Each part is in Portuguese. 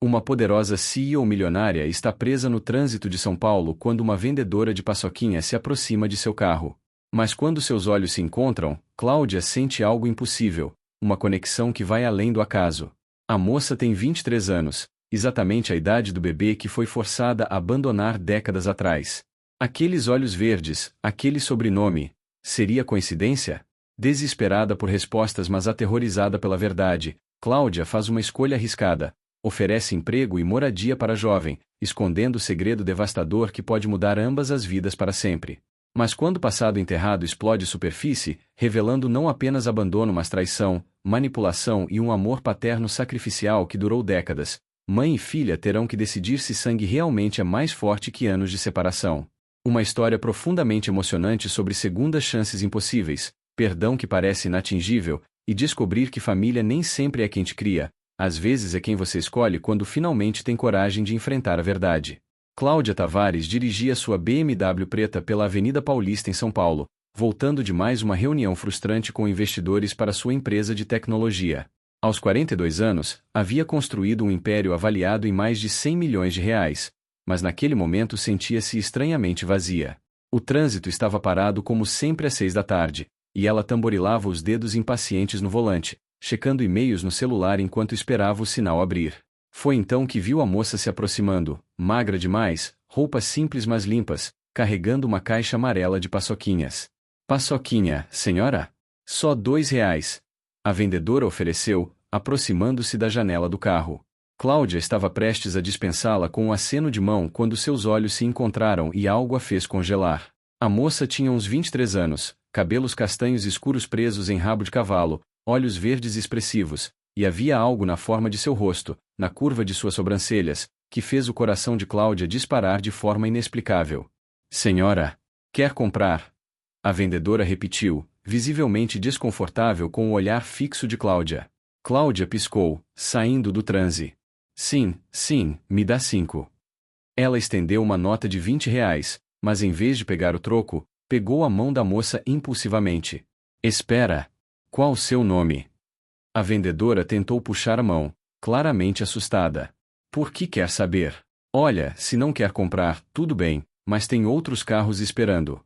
Uma poderosa CEO milionária está presa no trânsito de São Paulo quando uma vendedora de paçoquinha se aproxima de seu carro. Mas quando seus olhos se encontram, Cláudia sente algo impossível, uma conexão que vai além do acaso. A moça tem 23 anos, exatamente a idade do bebê que foi forçada a abandonar décadas atrás. Aqueles olhos verdes, aquele sobrenome, seria coincidência? Desesperada por respostas mas aterrorizada pela verdade, Cláudia faz uma escolha arriscada. Oferece emprego e moradia para a jovem, escondendo o segredo devastador que pode mudar ambas as vidas para sempre. Mas quando o passado enterrado explode superfície, revelando não apenas abandono mas traição, manipulação e um amor paterno sacrificial que durou décadas, mãe e filha terão que decidir se sangue realmente é mais forte que anos de separação. Uma história profundamente emocionante sobre segundas chances impossíveis, perdão que parece inatingível, e descobrir que família nem sempre é quem te cria, às vezes é quem você escolhe quando finalmente tem coragem de enfrentar a verdade. Cláudia Tavares dirigia sua BMW preta pela Avenida Paulista em São Paulo, voltando de mais uma reunião frustrante com investidores para sua empresa de tecnologia. Aos 42 anos, havia construído um império avaliado em mais de 100 milhões de reais, mas naquele momento sentia-se estranhamente vazia. O trânsito estava parado como sempre às 6 da tarde, e ela tamborilava os dedos impacientes no volante, checando e-mails no celular enquanto esperava o sinal abrir. Foi então que viu a moça se aproximando, magra demais, roupas simples mas limpas, carregando uma caixa amarela de paçoquinhas. Paçoquinha, senhora? Só R$ 2. A vendedora ofereceu, aproximando-se da janela do carro. Cláudia estava prestes a dispensá-la com um aceno de mão quando seus olhos se encontraram e algo a fez congelar. A moça tinha uns 23 anos, cabelos castanhos escuros presos em rabo de cavalo, olhos verdes expressivos, e havia algo na forma de seu rosto, na curva de suas sobrancelhas, que fez o coração de Cláudia disparar de forma inexplicável. Senhora, quer comprar? A vendedora repetiu, visivelmente desconfortável com o olhar fixo de Cláudia. Cláudia piscou, saindo do transe. Sim, me dá 5. Ela estendeu uma nota de R$ 20, mas em vez de pegar o troco, pegou a mão da moça impulsivamente. Espera! Qual o seu nome? A vendedora tentou puxar a mão, claramente assustada. Por que quer saber? Olha, se não quer comprar, tudo bem, mas tem outros carros esperando.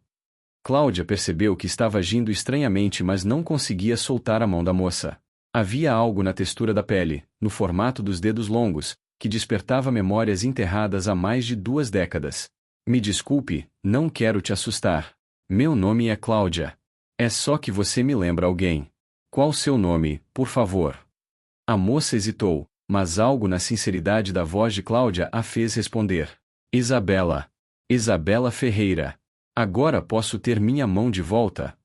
Cláudia percebeu que estava agindo estranhamente mas não conseguia soltar a mão da moça. Havia algo na textura da pele, no formato dos dedos longos, que despertava memórias enterradas há mais de 2 décadas. Me desculpe, não quero te assustar. Meu nome é Cláudia. É só que você me lembra alguém. Qual seu nome, por favor? A moça hesitou, mas algo na sinceridade da voz de Cláudia a fez responder. Isabela. Isabela Ferreira. Agora posso ter minha mão de volta?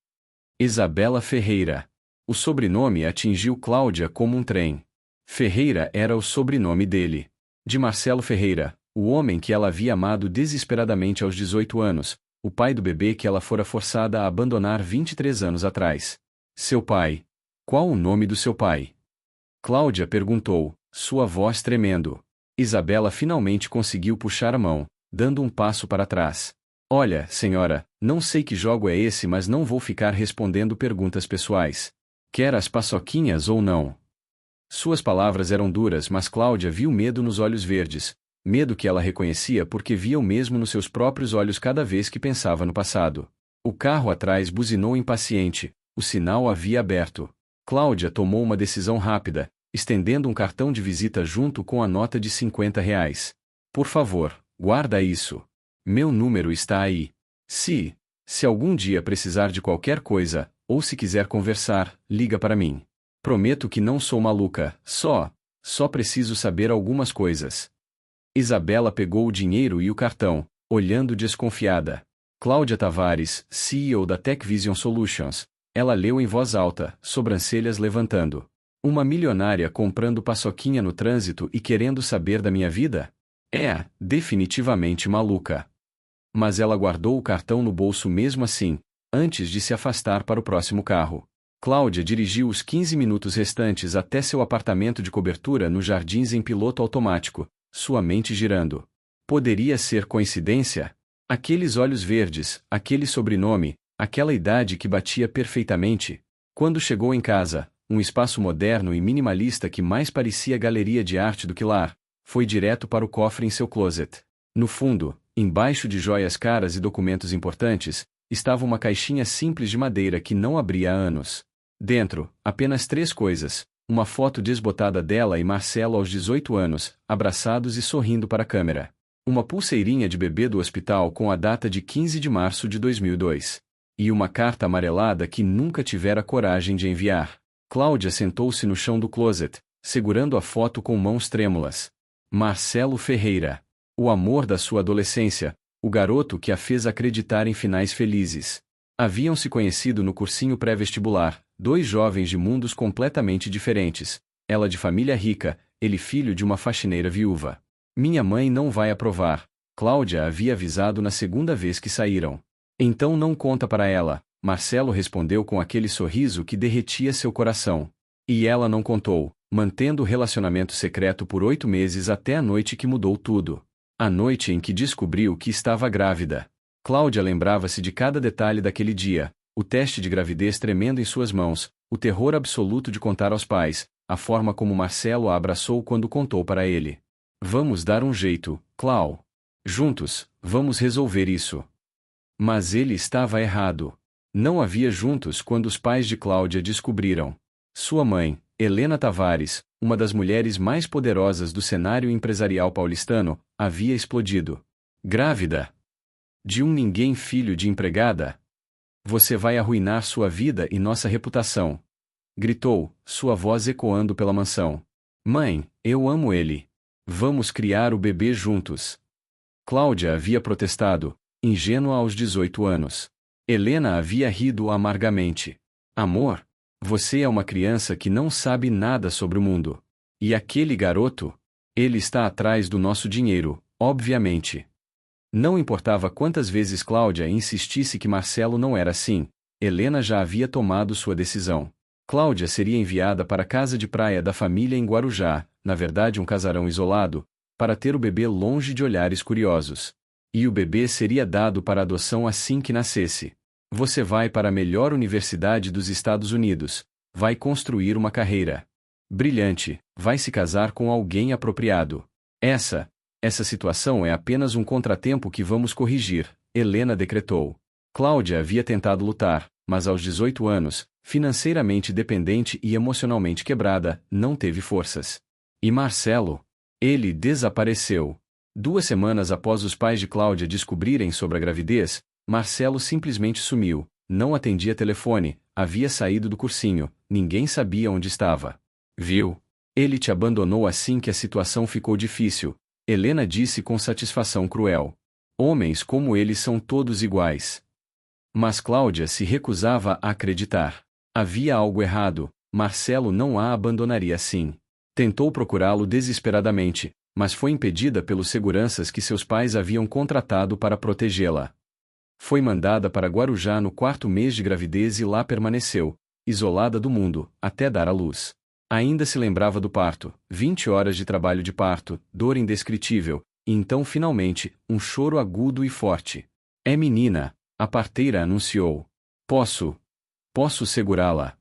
Isabela Ferreira. O sobrenome atingiu Cláudia como um trem. Ferreira era o sobrenome dele. De Marcelo Ferreira, o homem que ela havia amado desesperadamente aos 18 anos, o pai do bebê que ela fora forçada a abandonar 23 anos atrás. Seu pai. Qual o nome do seu pai? Cláudia perguntou, sua voz tremendo. Isabela finalmente conseguiu puxar a mão, dando um passo para trás. Olha, senhora, não sei que jogo é esse mas não vou ficar respondendo perguntas pessoais. Quer as paçoquinhas ou não? Suas palavras eram duras mas Cláudia viu medo nos olhos verdes, medo que ela reconhecia porque via o mesmo nos seus próprios olhos cada vez que pensava no passado. O carro atrás buzinou impaciente, o sinal havia aberto. Cláudia tomou uma decisão rápida, estendendo um cartão de visita junto com a nota de R$ 50. Por favor, guarda isso. Meu número está aí. Se algum dia precisar de qualquer coisa, ou se quiser conversar, liga para mim. Prometo que não sou maluca, só preciso saber algumas coisas. Isabela pegou o dinheiro e o cartão, olhando desconfiada. Cláudia Tavares, CEO da TechVision Solutions. Ela leu em voz alta, sobrancelhas levantando. Uma milionária comprando paçoquinha no trânsito e querendo saber da minha vida? É, definitivamente maluca. Mas ela guardou o cartão no bolso mesmo assim, antes de se afastar para o próximo carro. Cláudia dirigiu os 15 minutos restantes até seu apartamento de cobertura nos Jardins em piloto automático, sua mente girando. Poderia ser coincidência? Aqueles olhos verdes, aquele sobrenome, aquela idade que batia perfeitamente. Quando chegou em casa, um espaço moderno e minimalista que mais parecia galeria de arte do que lar, Foi direto para o cofre em seu closet. No fundo, embaixo de joias caras e documentos importantes, estava uma caixinha simples de madeira que não abria há anos. Dentro, apenas 3 coisas: uma foto desbotada dela e Marcelo aos 18 anos, abraçados e sorrindo para a câmera. Uma pulseirinha de bebê do hospital com a data de 15 de março de 2002. E uma carta amarelada que nunca tivera coragem de enviar. Cláudia sentou-se no chão do closet, segurando a foto com mãos trêmulas. Marcelo Ferreira. O amor da sua adolescência, o garoto que a fez acreditar em finais felizes. Haviam se conhecido no cursinho pré-vestibular, 2 jovens de mundos completamente diferentes, ela de família rica, ele filho de uma faxineira viúva. Minha mãe não vai aprovar, Cláudia havia avisado na segunda vez que saíram. Então não conta para ela, Marcelo respondeu com aquele sorriso que derretia seu coração. E ela não contou, mantendo o relacionamento secreto por 8 meses até a noite que mudou tudo. A noite em que descobriu que estava grávida. Cláudia lembrava-se de cada detalhe daquele dia, o teste de gravidez tremendo em suas mãos, o terror absoluto de contar aos pais, a forma como Marcelo a abraçou quando contou para ele. Vamos dar um jeito, Clau. Juntos, vamos resolver isso. Mas ele estava errado. Não havia juntos quando os pais de Cláudia descobriram. Sua mãe, Helena Tavares, uma das mulheres mais poderosas do cenário empresarial paulistano, havia explodido. Grávida. De um ninguém, filho de empregada? Você vai arruinar sua vida e nossa reputação. Gritou, sua voz ecoando pela mansão. Mãe, eu amo ele. Vamos criar o bebê juntos. Cláudia havia protestado, ingênua aos 18 anos. Helena havia rido amargamente. Amor, você é uma criança que não sabe nada sobre o mundo. E aquele garoto? Ele está atrás do nosso dinheiro, obviamente. Não importava quantas vezes Cláudia insistisse que Marcelo não era assim, Helena já havia tomado sua decisão. Cláudia seria enviada para a casa de praia da família em Guarujá, na verdade um casarão isolado, para ter o bebê longe de olhares curiosos. E o bebê seria dado para adoção assim que nascesse. Você vai para a melhor universidade dos Estados Unidos, vai construir uma carreira brilhante, vai se casar com alguém apropriado. Essa situação é apenas um contratempo que vamos corrigir, Helena decretou. Cláudia havia tentado lutar, mas aos 18 anos, financeiramente dependente e emocionalmente quebrada, não teve forças. E Marcelo? Ele desapareceu. 2 semanas após os pais de Cláudia descobrirem sobre a gravidez, Marcelo simplesmente sumiu, não atendia telefone, havia saído do cursinho, ninguém sabia onde estava. Viu? Ele te abandonou assim que a situação ficou difícil, Helena disse com satisfação cruel. Homens como ele são todos iguais. Mas Cláudia se recusava a acreditar. Havia algo errado, Marcelo não a abandonaria assim. Tentou procurá-lo desesperadamente, mas foi impedida pelos seguranças que seus pais haviam contratado para protegê-la. Foi mandada para Guarujá no 4º mês de gravidez e lá permaneceu, isolada do mundo, até dar à luz. Ainda se lembrava do parto, 20 horas de trabalho de parto, dor indescritível, e então finalmente, um choro agudo e forte. É menina, a parteira anunciou. Posso segurá-la?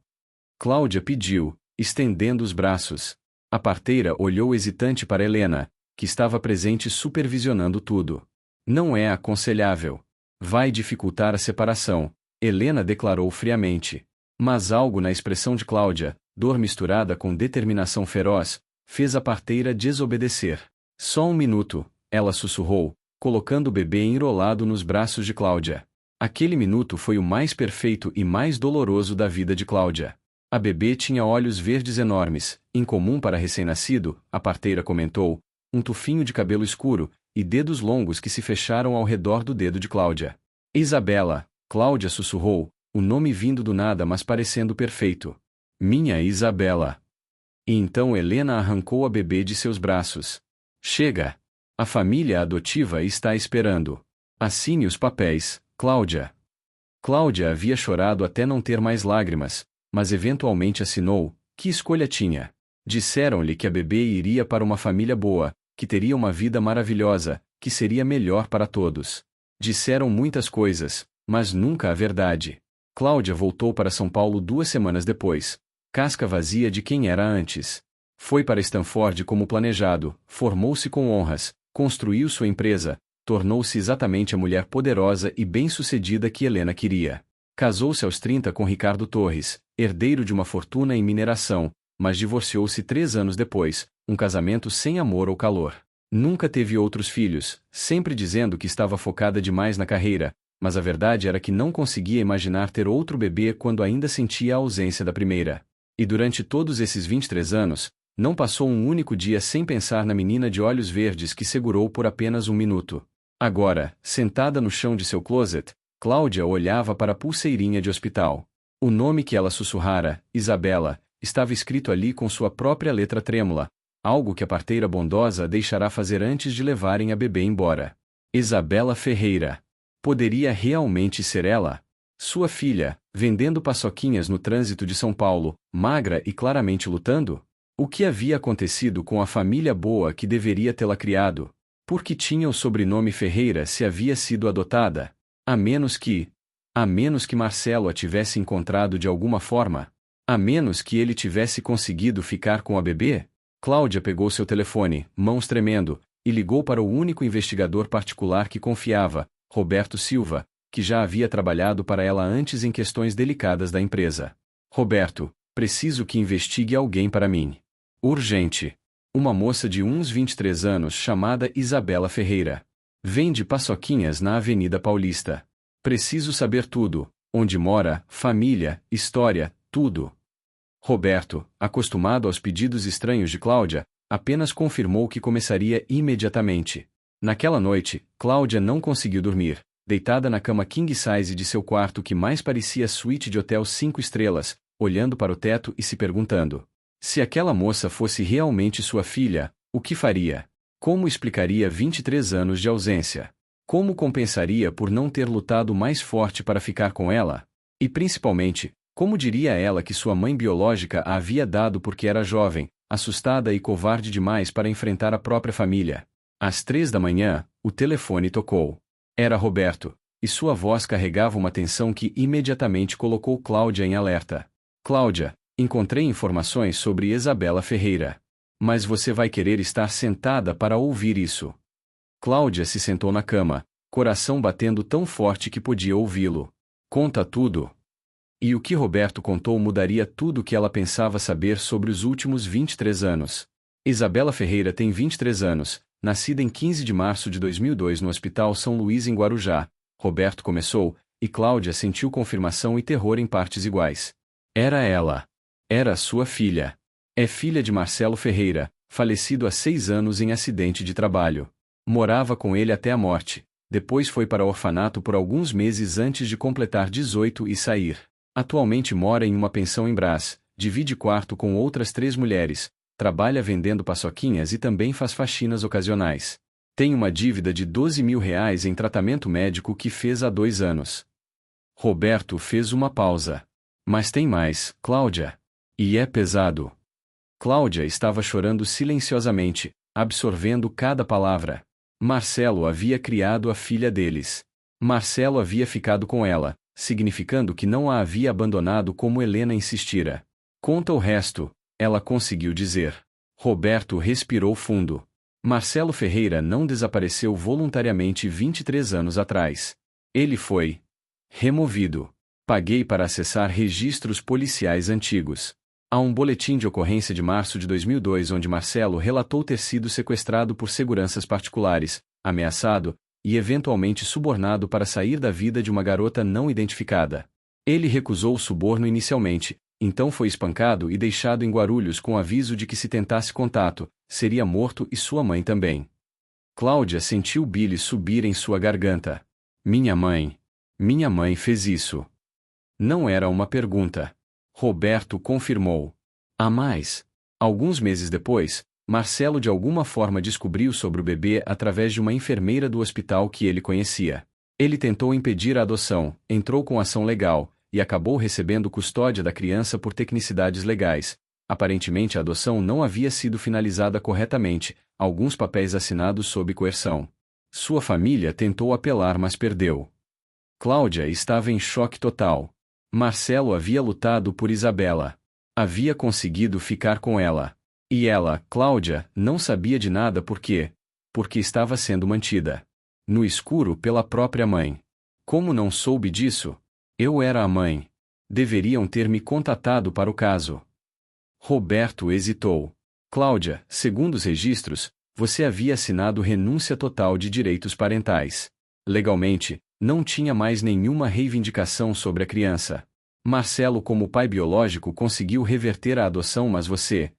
Cláudia pediu, estendendo os braços. A parteira olhou hesitante para Helena, que estava presente supervisionando tudo. Não é aconselhável. Vai dificultar a separação, Helena declarou friamente. Mas algo na expressão de Cláudia, dor misturada com determinação feroz, fez a parteira desobedecer. Só um minuto, ela sussurrou, colocando o bebê enrolado nos braços de Cláudia. Aquele minuto foi o mais perfeito e mais doloroso da vida de Cláudia. A bebê tinha olhos verdes enormes, incomum para recém-nascido, a parteira comentou, um tufinho de cabelo escuro, e dedos longos que se fecharam ao redor do dedo de Cláudia. Isabela, Cláudia sussurrou, o nome vindo do nada mas parecendo perfeito. Minha Isabela. E então Helena arrancou a bebê de seus braços. Chega! A família adotiva está esperando. Assine os papéis, Cláudia. Cláudia havia chorado até não ter mais lágrimas, mas eventualmente assinou. Que escolha tinha? Disseram-lhe que a bebê iria para uma família boa, que teria uma vida maravilhosa, que seria melhor para todos. Disseram muitas coisas, mas nunca a verdade. Cláudia voltou para São Paulo 2 semanas depois, casca vazia de quem era antes. Foi para Stanford como planejado, formou-se com honras, construiu sua empresa, tornou-se exatamente a mulher poderosa e bem-sucedida que Helena queria. Casou-se aos 30 com Ricardo Torres, herdeiro de uma fortuna em mineração, mas divorciou-se 3 anos depois, um casamento sem amor ou calor. Nunca teve outros filhos, sempre dizendo que estava focada demais na carreira, mas a verdade era que não conseguia imaginar ter outro bebê quando ainda sentia a ausência da primeira. E durante todos esses 23 anos, não passou um único dia sem pensar na menina de olhos verdes que segurou por apenas um minuto. Agora, sentada no chão de seu closet, Cláudia olhava para a pulseirinha de hospital. O nome que ela sussurrara, Isabela, estava escrito ali com sua própria letra trêmula, algo que a parteira bondosa deixará fazer antes de levarem a bebê embora. Isabela Ferreira. Poderia realmente ser ela? Sua filha, vendendo paçoquinhas no trânsito de São Paulo, magra e claramente lutando? O que havia acontecido com a família boa que deveria tê-la criado? Por que tinha o sobrenome Ferreira se havia sido adotada? A menos que Marcelo a tivesse encontrado de alguma forma? A menos que ele tivesse conseguido ficar com a bebê? Cláudia pegou seu telefone, mãos tremendo, e ligou para o único investigador particular que confiava, Roberto Silva, que já havia trabalhado para ela antes em questões delicadas da empresa. Roberto, preciso que investigue alguém para mim. Urgente. Uma moça de uns 23 anos chamada Isabela Ferreira. Vende paçoquinhas na Avenida Paulista. Preciso saber tudo, onde mora, família, história, tudo. Roberto, acostumado aos pedidos estranhos de Cláudia, apenas confirmou que começaria imediatamente. Naquela noite, Cláudia não conseguiu dormir, deitada na cama king size de seu quarto que mais parecia suíte de hotel 5 estrelas, olhando para o teto e se perguntando: se aquela moça fosse realmente sua filha, o que faria? Como explicaria 23 anos de ausência? Como compensaria por não ter lutado mais forte para ficar com ela? E principalmente, como diria ela que sua mãe biológica a havia dado porque era jovem, assustada e covarde demais para enfrentar a própria família? Às 3 da manhã, o telefone tocou. Era Roberto, e sua voz carregava uma tensão que imediatamente colocou Cláudia em alerta. Cláudia, encontrei informações sobre Isabela Ferreira. Mas você vai querer estar sentada para ouvir isso. Cláudia se sentou na cama, coração batendo tão forte que podia ouvi-lo. Conta tudo. E o que Roberto contou mudaria tudo o que ela pensava saber sobre os últimos 23 anos. Isabela Ferreira tem 23 anos, nascida em 15 de março de 2002 no Hospital São Luís em Guarujá. Roberto começou, e Cláudia sentiu confirmação e terror em partes iguais. Era ela. Era sua filha. É filha de Marcelo Ferreira, falecido há 6 anos em acidente de trabalho. Morava com ele até a morte. Depois foi para o orfanato por alguns meses antes de completar 18 e sair. Atualmente mora em uma pensão em Brás, divide quarto com outras 3 mulheres, trabalha vendendo paçoquinhas e também faz faxinas ocasionais. Tem uma dívida de R$ 12.000 em tratamento médico que fez há 2 anos. Roberto fez uma pausa. Mas tem mais, Cláudia. E é pesado. Cláudia estava chorando silenciosamente, absorvendo cada palavra. Marcelo havia criado a filha deles. Marcelo havia ficado com ela, significando que não a havia abandonado como Helena insistira. Conta o resto, ela conseguiu dizer. Roberto respirou fundo. Marcelo Ferreira não desapareceu voluntariamente 23 anos atrás. Ele foi removido. Paguei para acessar registros policiais antigos. Há um boletim de ocorrência de março de 2002 onde Marcelo relatou ter sido sequestrado por seguranças particulares, ameaçado e eventualmente subornado para sair da vida de uma garota não identificada. Ele recusou o suborno inicialmente, então foi espancado e deixado em Guarulhos com aviso de que se tentasse contato, seria morto e sua mãe também. Cláudia sentiu bile subir em sua garganta. Minha mãe fez isso. Não era uma pergunta. Roberto confirmou. Há mais. Alguns meses depois, Marcelo de alguma forma descobriu sobre o bebê através de uma enfermeira do hospital que ele conhecia. Ele tentou impedir a adoção, entrou com ação legal, e acabou recebendo custódia da criança por tecnicidades legais. Aparentemente a adoção não havia sido finalizada corretamente, alguns papéis assinados sob coerção. Sua família tentou apelar mas perdeu. Cláudia estava em choque total. Marcelo havia lutado por Isabela. Havia conseguido ficar com ela. E ela, Cláudia, não sabia de nada porque estava sendo mantida no escuro pela própria mãe. Como não soube disso? Eu era a mãe. Deveriam ter me contatado para o caso. Roberto hesitou. Cláudia, segundo os registros, você havia assinado renúncia total de direitos parentais. Legalmente, não tinha mais nenhuma reivindicação sobre a criança. Marcelo, como pai biológico, conseguiu reverter a adoção, mas você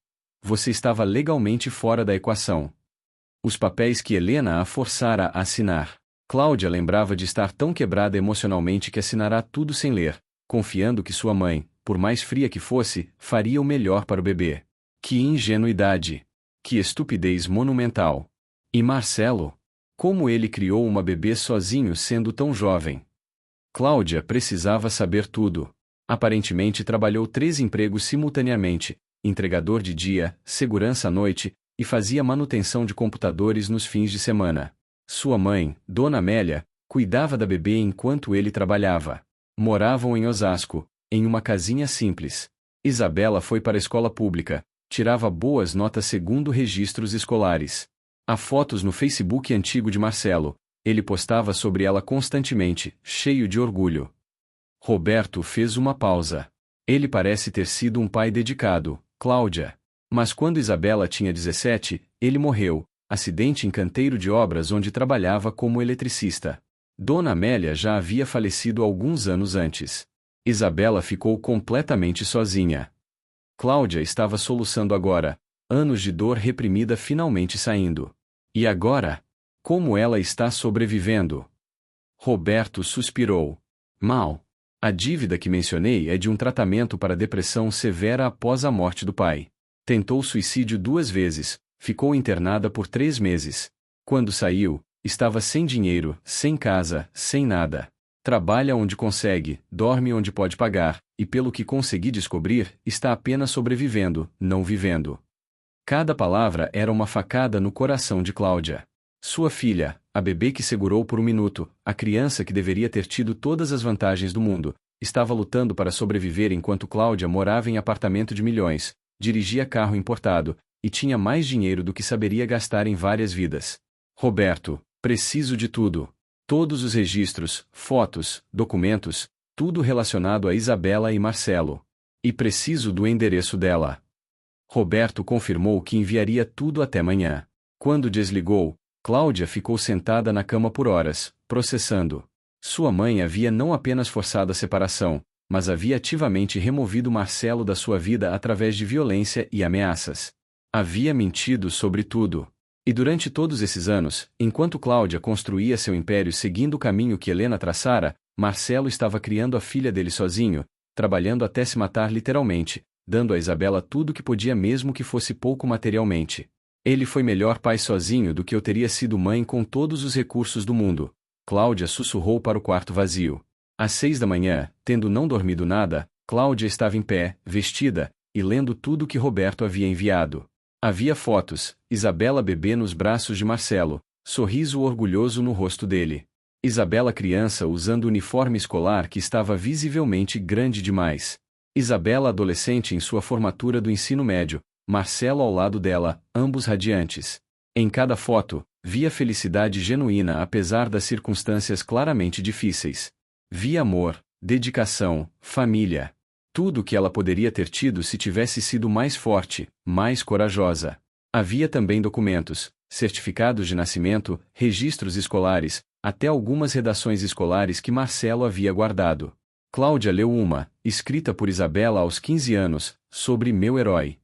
estava legalmente fora da equação. Os papéis que Helena a forçara a assinar. Cláudia lembrava de estar tão quebrada emocionalmente que assinará tudo sem ler, confiando que sua mãe, por mais fria que fosse, faria o melhor para o bebê. Que ingenuidade! Que estupidez monumental! E Marcelo? Como ele criou uma bebê sozinho sendo tão jovem? Cláudia precisava saber tudo. Aparentemente trabalhou 3 empregos simultaneamente, entregador de dia, segurança à noite, e fazia manutenção de computadores nos fins de semana. Sua mãe, Dona Amélia, cuidava da bebê enquanto ele trabalhava. Moravam em Osasco, em uma casinha simples. Isabela foi para a escola pública, tirava boas notas segundo registros escolares. Há fotos no Facebook antigo de Marcelo, ele postava sobre ela constantemente, cheio de orgulho. Roberto fez uma pausa. Ele parece ter sido um pai dedicado, Cláudia. Mas quando Isabela tinha 17, ele morreu, acidente em canteiro de obras onde trabalhava como eletricista. Dona Amélia já havia falecido alguns anos antes. Isabela ficou completamente sozinha. Cláudia estava soluçando agora, anos de dor reprimida finalmente saindo. E agora? Como ela está sobrevivendo? Roberto suspirou. Mal. A dívida que mencionei é de um tratamento para depressão severa após a morte do pai. Tentou suicídio 2 vezes, ficou internada por 3 meses. Quando saiu, estava sem dinheiro, sem casa, sem nada. Trabalha onde consegue, dorme onde pode pagar, e pelo que consegui descobrir, está apenas sobrevivendo, não vivendo. Cada palavra era uma facada no coração de Cláudia. Sua filha, a bebê que segurou por um minuto, a criança que deveria ter tido todas as vantagens do mundo, estava lutando para sobreviver enquanto Cláudia morava em apartamento de milhões, dirigia carro importado, e tinha mais dinheiro do que saberia gastar em várias vidas. Roberto, preciso de tudo. Todos os registros, fotos, documentos, tudo relacionado a Isabela e Marcelo. E preciso do endereço dela. Roberto confirmou que enviaria tudo até amanhã. Quando desligou, Cláudia ficou sentada na cama por horas, processando. Sua mãe havia não apenas forçado a separação, mas havia ativamente removido Marcelo da sua vida através de violência e ameaças. Havia mentido sobre tudo. E durante todos esses anos, enquanto Cláudia construía seu império seguindo o caminho que Helena traçara, Marcelo estava criando a filha dele sozinho, trabalhando até se matar literalmente, dando a Isabela tudo o que podia mesmo que fosse pouco materialmente. Ele foi melhor pai sozinho do que eu teria sido mãe com todos os recursos do mundo. Cláudia sussurrou para o quarto vazio. Às 6 da manhã, tendo não dormido nada, Cláudia estava em pé, vestida, e lendo tudo que Roberto havia enviado. Havia fotos, Isabela bebê nos braços de Marcelo, sorriso orgulhoso no rosto dele. Isabela criança usando uniforme escolar que estava visivelmente grande demais. Isabela adolescente em sua formatura do ensino médio, Marcelo ao lado dela, ambos radiantes. Em cada foto, via felicidade genuína apesar das circunstâncias claramente difíceis. Via amor, dedicação, família. Tudo o que ela poderia ter tido se tivesse sido mais forte, mais corajosa. Havia também documentos, certificados de nascimento, registros escolares, até algumas redações escolares que Marcelo havia guardado. Cláudia leu uma, escrita por Isabela aos 15 anos, sobre meu herói.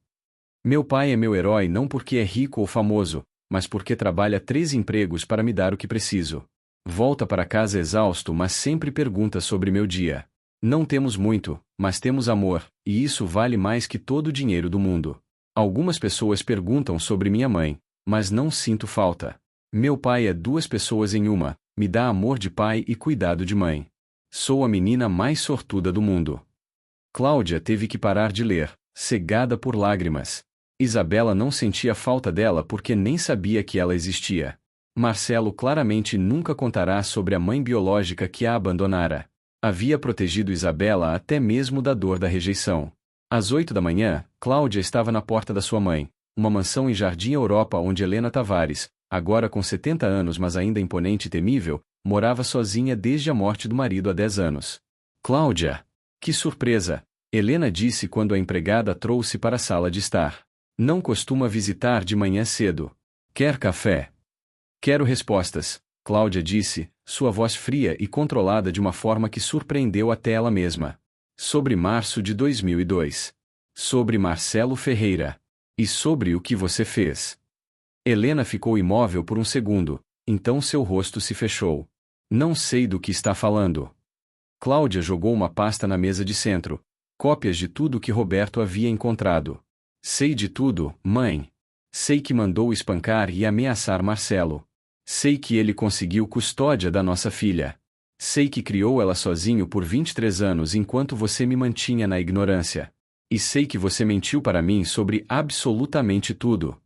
Meu pai é meu herói não porque é rico ou famoso, mas porque trabalha 3 empregos para me dar o que preciso. Volta para casa exausto, mas sempre pergunta sobre meu dia. Não temos muito, mas temos amor, e isso vale mais que todo o dinheiro do mundo. Algumas pessoas perguntam sobre minha mãe, mas não sinto falta. Meu pai é 2 pessoas em uma, me dá amor de pai e cuidado de mãe. Sou a menina mais sortuda do mundo. Cláudia teve que parar de ler, cegada por lágrimas. Isabela não sentia falta dela porque nem sabia que ela existia. Marcelo claramente nunca contará sobre a mãe biológica que a abandonara. Havia protegido Isabela até mesmo da dor da rejeição. Às 8 da manhã, Cláudia estava na porta da sua mãe, Uma mansão em Jardim Europa onde Helena Tavares, agora com 70 anos mas ainda imponente e temível, morava sozinha desde a morte do marido há 10 anos. Cláudia! Que surpresa! Helena disse quando a empregada trouxe para a sala de estar. Não costuma visitar de manhã cedo. Quer café? Quero respostas, Cláudia disse, sua voz fria e controlada de uma forma que surpreendeu até ela mesma. Sobre março de 2002. Sobre Marcelo Ferreira. E sobre o que você fez. Helena ficou imóvel por um segundo, então seu rosto se fechou. Não sei do que está falando. Cláudia jogou uma pasta na mesa de centro, cópias de tudo que Roberto havia encontrado. Sei de tudo, mãe. Sei que mandou espancar e ameaçar Marcelo. Sei que ele conseguiu custódia da nossa filha. Sei que criou ela sozinho por 23 anos enquanto você me mantinha na ignorância. E sei que você mentiu para mim sobre absolutamente tudo.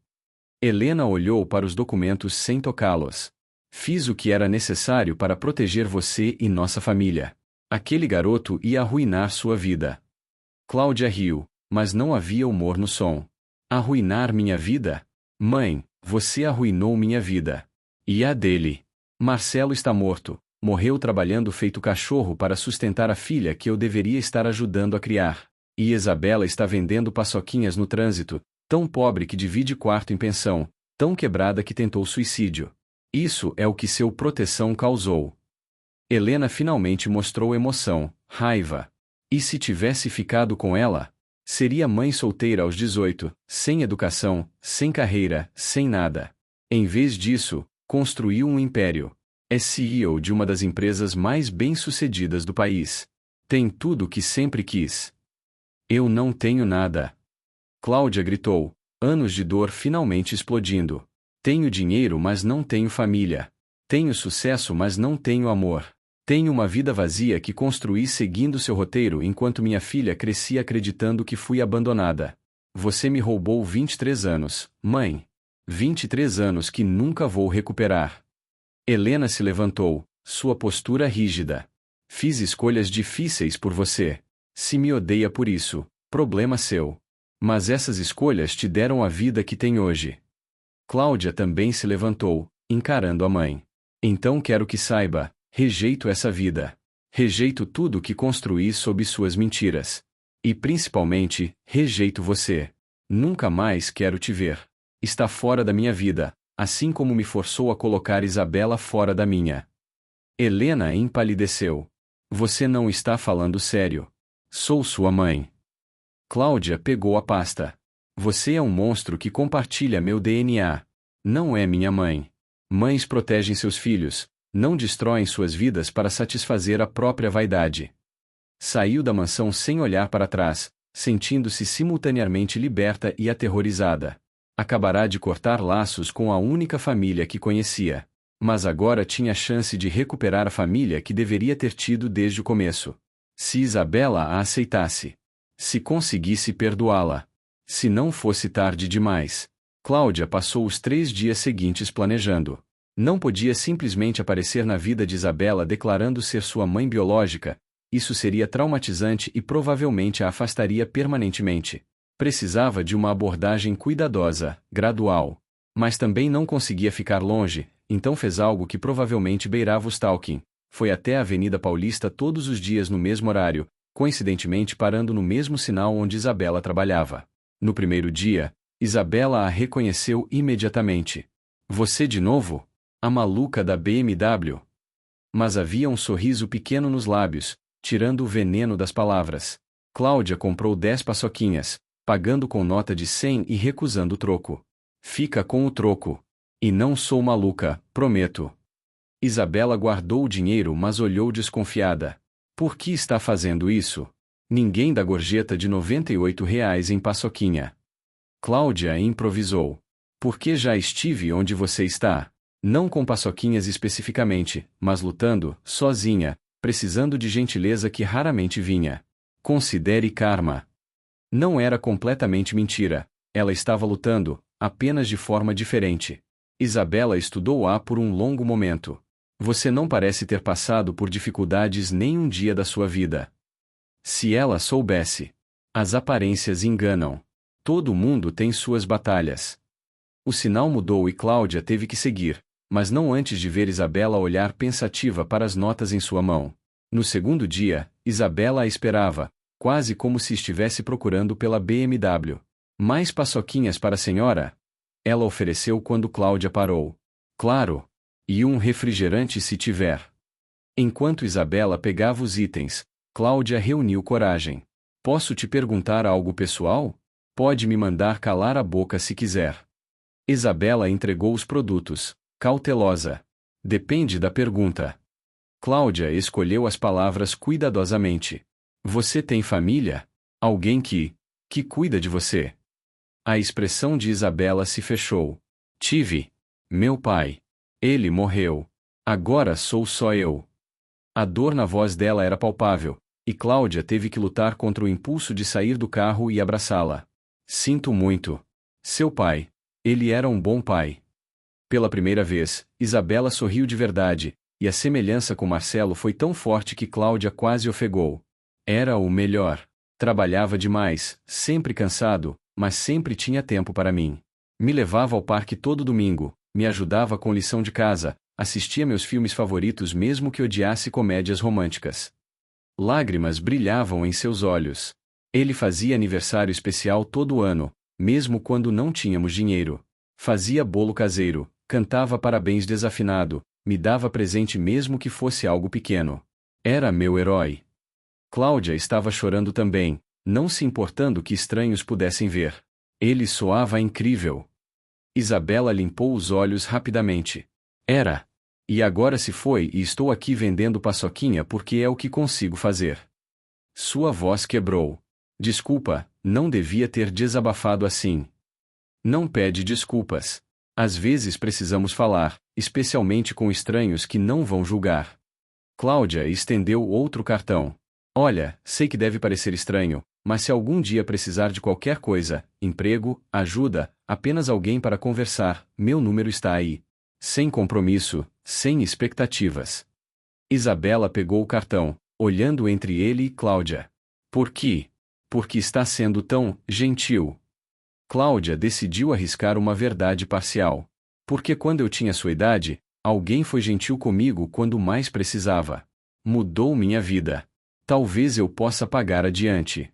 Helena olhou para os documentos sem tocá-los. Fiz o que era necessário para proteger você e nossa família. Aquele garoto ia arruinar sua vida. Cláudia riu, mas não havia humor no som. Arruinar minha vida? Mãe, você arruinou minha vida. E a dele. Marcelo está morto. Morreu trabalhando feito cachorro para sustentar a filha que eu deveria estar ajudando a criar. E Isabela está vendendo paçoquinhas no trânsito, tão pobre que divide quarto em pensão, tão quebrada que tentou suicídio. Isso é o que seu proteção causou. Helena finalmente mostrou emoção, raiva. E se tivesse ficado com ela? Seria mãe solteira aos 18, sem educação, sem carreira, sem nada. Em vez disso, construiu um império. É CEO de uma das empresas mais bem-sucedidas do país. Tem tudo o que sempre quis. Eu não tenho nada. Cláudia gritou, anos de dor finalmente explodindo. Tenho dinheiro mas não tenho família. Tenho sucesso mas não tenho amor. Tenho uma vida vazia que construí seguindo seu roteiro enquanto minha filha crescia acreditando que fui abandonada. Você me roubou 23 anos, mãe. 23 anos que nunca vou recuperar. Helena se levantou, sua postura rígida. Fiz escolhas difíceis por você. Se me odeia por isso, problema seu. Mas essas escolhas te deram a vida que tem hoje. Cláudia também se levantou, encarando a mãe. Então quero que saiba, rejeito essa vida. Rejeito tudo que construí sob suas mentiras. E principalmente, rejeito você. Nunca mais quero te ver. Está fora da minha vida, assim como me forçou a colocar Isabela fora da minha. Helena empalideceu. Você não está falando sério. Sou sua mãe. Cláudia pegou a pasta. Você é um monstro que compartilha meu DNA. Não é minha mãe. Mães protegem seus filhos, não destroem suas vidas para satisfazer a própria vaidade. Saiu da mansão sem olhar para trás, sentindo-se simultaneamente liberta e aterrorizada. Acabará de cortar laços com a única família que conhecia. Mas agora tinha chance de recuperar a família que deveria ter tido desde o começo. Se Isabela a aceitasse. Se conseguisse perdoá-la. Se não fosse tarde demais. Cláudia passou os 3 dias seguintes planejando. Não podia simplesmente aparecer na vida de Isabela declarando ser sua mãe biológica, isso seria traumatizante e provavelmente a afastaria permanentemente. Precisava de uma abordagem cuidadosa, gradual. Mas também não conseguia ficar longe, então fez algo que provavelmente beirava o stalking. Foi até a Avenida Paulista todos os dias no mesmo horário, coincidentemente parando no mesmo sinal onde Isabela trabalhava. No primeiro dia, Isabela a reconheceu imediatamente. Você de novo? A maluca da BMW? Mas havia um sorriso pequeno nos lábios, tirando o veneno das palavras. Cláudia comprou 10 paçoquinhas, pagando com nota de 100 e recusando o troco. Fica com o troco. E não sou maluca, prometo. Isabela guardou o dinheiro mas olhou desconfiada. Por que está fazendo isso? Ninguém dá gorjeta de R$ 98 em paçoquinha. Cláudia improvisou. Porque já estive onde você está. Não com paçoquinhas especificamente, mas lutando, sozinha, precisando de gentileza que raramente vinha. Considere karma. Não era completamente mentira. Ela estava lutando, apenas de forma diferente. Isabela estudou-a por um longo momento. Você não parece ter passado por dificuldades nem um dia da sua vida. Se ela soubesse. As aparências enganam. Todo mundo tem suas batalhas. O sinal mudou e Cláudia teve que seguir, mas não antes de ver Isabela olhar pensativa para as notas em sua mão. No segundo dia, Isabela a esperava, quase como se estivesse procurando pela BMW. Mais paçoquinhas para a senhora? Ela ofereceu quando Cláudia parou. Claro. E um refrigerante se tiver. Enquanto Isabela pegava os itens, Cláudia reuniu coragem. Posso te perguntar algo pessoal? Pode me mandar calar a boca se quiser. Isabela entregou os produtos, cautelosa. Depende da pergunta. Cláudia escolheu as palavras cuidadosamente. Você tem família? Alguém que cuida de você? A expressão de Isabela se fechou. Tive. Meu pai. Ele morreu. Agora sou só eu. A dor na voz dela era palpável, e Cláudia teve que lutar contra o impulso de sair do carro e abraçá-la. Sinto muito. Seu pai. Ele era um bom pai. Pela primeira vez, Isabela sorriu de verdade, e a semelhança com Marcelo foi tão forte que Cláudia quase ofegou. Era o melhor. Trabalhava demais, sempre cansado, mas sempre tinha tempo para mim. Me levava ao parque todo domingo, me ajudava com lição de casa, assistia meus filmes favoritos mesmo que odiasse comédias românticas. Lágrimas brilhavam em seus olhos. Ele fazia aniversário especial todo ano, mesmo quando não tínhamos dinheiro. Fazia bolo caseiro, cantava parabéns desafinado, me dava presente mesmo que fosse algo pequeno. Era meu herói. Cláudia estava chorando também, não se importando que estranhos pudessem ver. Ele soava incrível. Isabela limpou os olhos rapidamente. Era. E agora se foi e estou aqui vendendo paçoquinha porque é o que consigo fazer. Sua voz quebrou. Desculpa, não devia ter desabafado assim. Não pede desculpas. Às vezes precisamos falar, especialmente com estranhos que não vão julgar. Cláudia estendeu outro cartão. Olha, sei que deve parecer estranho, mas se algum dia precisar de qualquer coisa, emprego, ajuda, apenas alguém para conversar, meu número está aí. Sem compromisso, sem expectativas. Isabela pegou o cartão, olhando entre ele e Cláudia. Por quê? Porque está sendo tão gentil. Cláudia decidiu arriscar uma verdade parcial. Porque quando eu tinha sua idade, alguém foi gentil comigo quando mais precisava. Mudou minha vida. Talvez eu possa pagar adiante.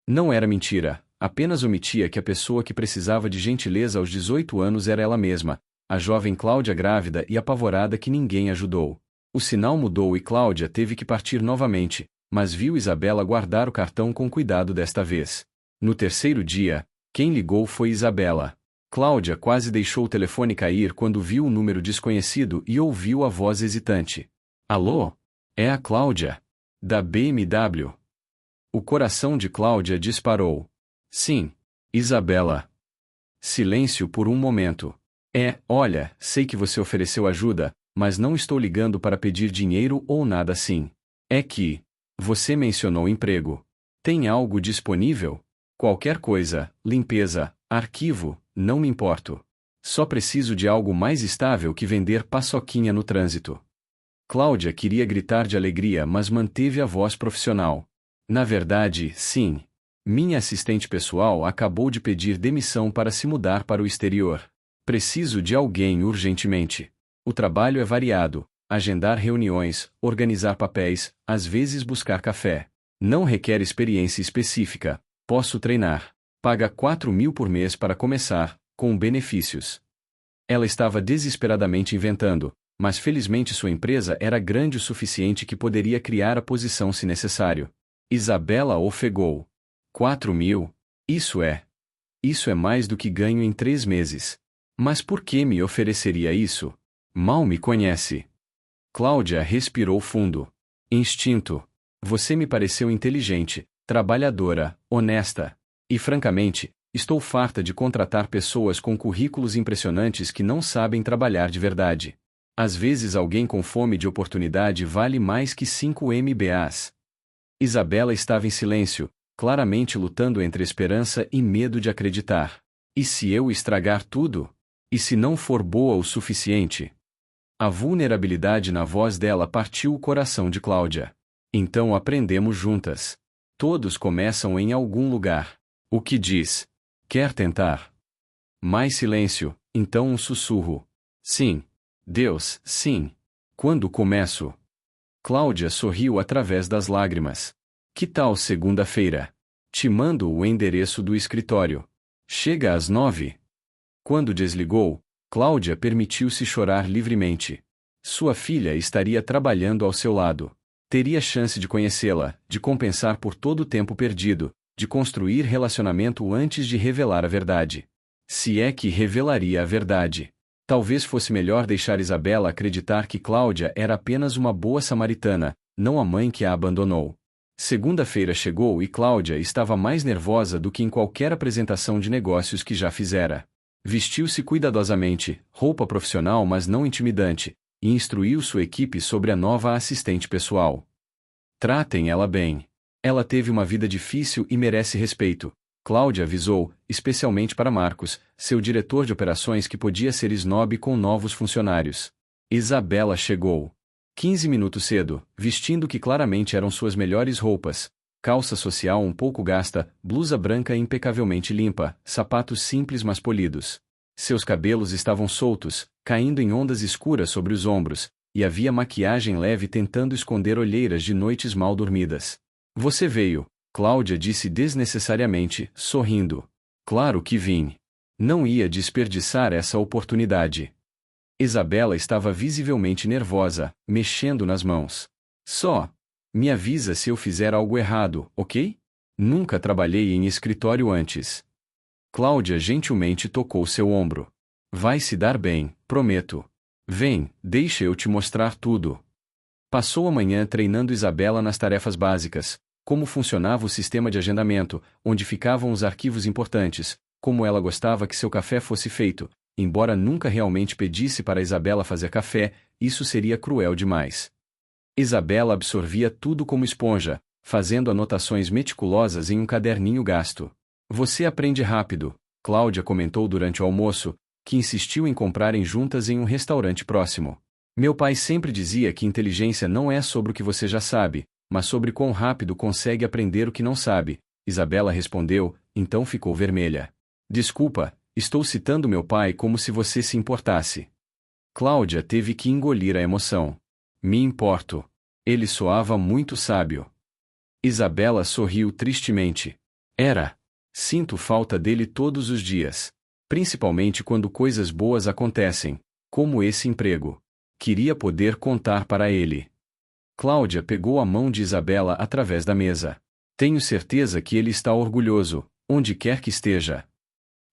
Não era mentira, apenas omitia que a pessoa que precisava de gentileza aos 18 anos era ela mesma, a jovem Cláudia grávida e apavorada que ninguém ajudou. O sinal mudou e Cláudia teve que partir novamente, mas viu Isabela guardar o cartão com cuidado desta vez. No terceiro dia, quem ligou foi Isabela. Cláudia quase deixou o telefone cair quando viu o número desconhecido e ouviu a voz hesitante. Alô? É a Cláudia. Da BMW. O coração de Cláudia disparou. Sim. Isabela. Silêncio por um momento. Olha, sei que você ofereceu ajuda, mas não estou ligando para pedir dinheiro ou nada assim. É que você mencionou emprego. Tem algo disponível? Qualquer coisa, limpeza, arquivo, não me importo. Só preciso de algo mais estável que vender paçoquinha no trânsito. Cláudia queria gritar de alegria, mas manteve a voz profissional. Na verdade, sim. Minha assistente pessoal acabou de pedir demissão para se mudar para o exterior. Preciso de alguém urgentemente. O trabalho é variado: agendar reuniões, organizar papéis, às vezes buscar café. Não requer experiência específica. Posso treinar. Paga 4.000 por mês para começar, com benefícios. Ela estava desesperadamente inventando, mas felizmente sua empresa era grande o suficiente que poderia criar a posição se necessário. Isabela ofegou. 4.000? Isso é mais do que ganho em 3 meses. Mas por que me ofereceria isso? Mal me conhece. Cláudia respirou fundo. Instinto. Você me pareceu inteligente, trabalhadora, honesta. E francamente, estou farta de contratar pessoas com currículos impressionantes que não sabem trabalhar de verdade. Às vezes alguém com fome de oportunidade vale mais que 5 MBAs. Isabela estava em silêncio, claramente lutando entre esperança e medo de acreditar. E se eu estragar tudo? E se não for boa o suficiente? A vulnerabilidade na voz dela partiu o coração de Cláudia. Então aprendemos juntas. Todos começam em algum lugar. O que diz? Quer tentar? Mais silêncio, então um sussurro. Sim. Deus, sim. Quando começo? Cláudia sorriu através das lágrimas. Que tal segunda-feira? Te mando o endereço do escritório. Chega às 9. Quando desligou, Cláudia permitiu-se chorar livremente. Sua filha estaria trabalhando ao seu lado. Teria chance de conhecê-la, de compensar por todo o tempo perdido, de construir relacionamento antes de revelar a verdade. Se é que revelaria a verdade. Talvez fosse melhor deixar Isabela acreditar que Cláudia era apenas uma boa samaritana, não a mãe que a abandonou. Segunda-feira chegou e Cláudia estava mais nervosa do que em qualquer apresentação de negócios que já fizera. Vestiu-se cuidadosamente, roupa profissional mas não intimidante, e instruiu sua equipe sobre a nova assistente pessoal. Tratem ela bem. Ela teve uma vida difícil e merece respeito, Cláudia avisou, especialmente para Marcos, seu diretor de operações que podia ser snob com novos funcionários. Isabela chegou. 15 minutos cedo, vestindo que claramente eram suas melhores roupas. Calça social um pouco gasta, blusa branca impecavelmente limpa, sapatos simples mas polidos. Seus cabelos estavam soltos, caindo em ondas escuras sobre os ombros, e havia maquiagem leve tentando esconder olheiras de noites mal dormidas. Você veio, Cláudia disse desnecessariamente, sorrindo. Claro que vim. Não ia desperdiçar essa oportunidade. Isabela estava visivelmente nervosa, mexendo nas mãos. Só. Me avisa se eu fizer algo errado, ok? Nunca trabalhei em escritório antes. Cláudia gentilmente tocou seu ombro. Vai se dar bem, prometo. Vem, deixa eu te mostrar tudo. Passou a manhã treinando Isabela nas tarefas básicas, como funcionava o sistema de agendamento, onde ficavam os arquivos importantes, como ela gostava que seu café fosse feito, embora nunca realmente pedisse para Isabela fazer café, isso seria cruel demais. Isabela absorvia tudo como esponja, fazendo anotações meticulosas em um caderninho gasto. Você aprende rápido, Cláudia comentou durante o almoço, que insistiu em comprarem juntas em um restaurante próximo. Meu pai sempre dizia que inteligência não é sobre o que você já sabe, mas sobre quão rápido consegue aprender o que não sabe. Isabela respondeu, então ficou vermelha. Desculpa, estou citando meu pai como se você se importasse. Cláudia teve que engolir a emoção. Me importo. Ele soava muito sábio. Isabela sorriu tristemente. Era. Sinto falta dele todos os dias. Principalmente quando coisas boas acontecem, como esse emprego. Queria poder contar para ele. Cláudia pegou a mão de Isabela através da mesa. Tenho certeza que ele está orgulhoso, onde quer que esteja.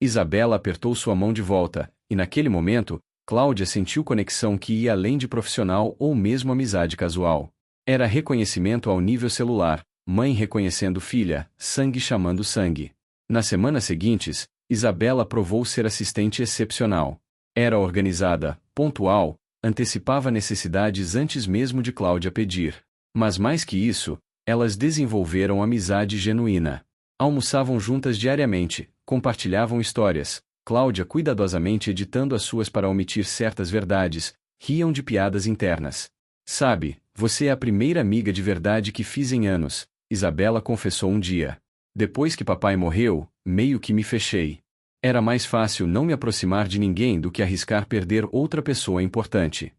Isabela apertou sua mão de volta, e naquele momento, Cláudia sentiu conexão que ia além de profissional ou mesmo amizade casual. Era reconhecimento ao nível celular, mãe reconhecendo filha, sangue chamando sangue. Nas semanas seguintes, Isabela provou ser assistente excepcional. Era organizada, pontual, antecipava necessidades antes mesmo de Cláudia pedir. Mas mais que isso, elas desenvolveram amizade genuína. Almoçavam juntas diariamente, compartilhavam histórias, Cláudia cuidadosamente editando as suas para omitir certas verdades, riam de piadas internas. Sabe, você é a primeira amiga de verdade que fiz em anos, Isabela confessou um dia. Depois que papai morreu, meio que me fechei. Era mais fácil não me aproximar de ninguém do que arriscar perder outra pessoa importante.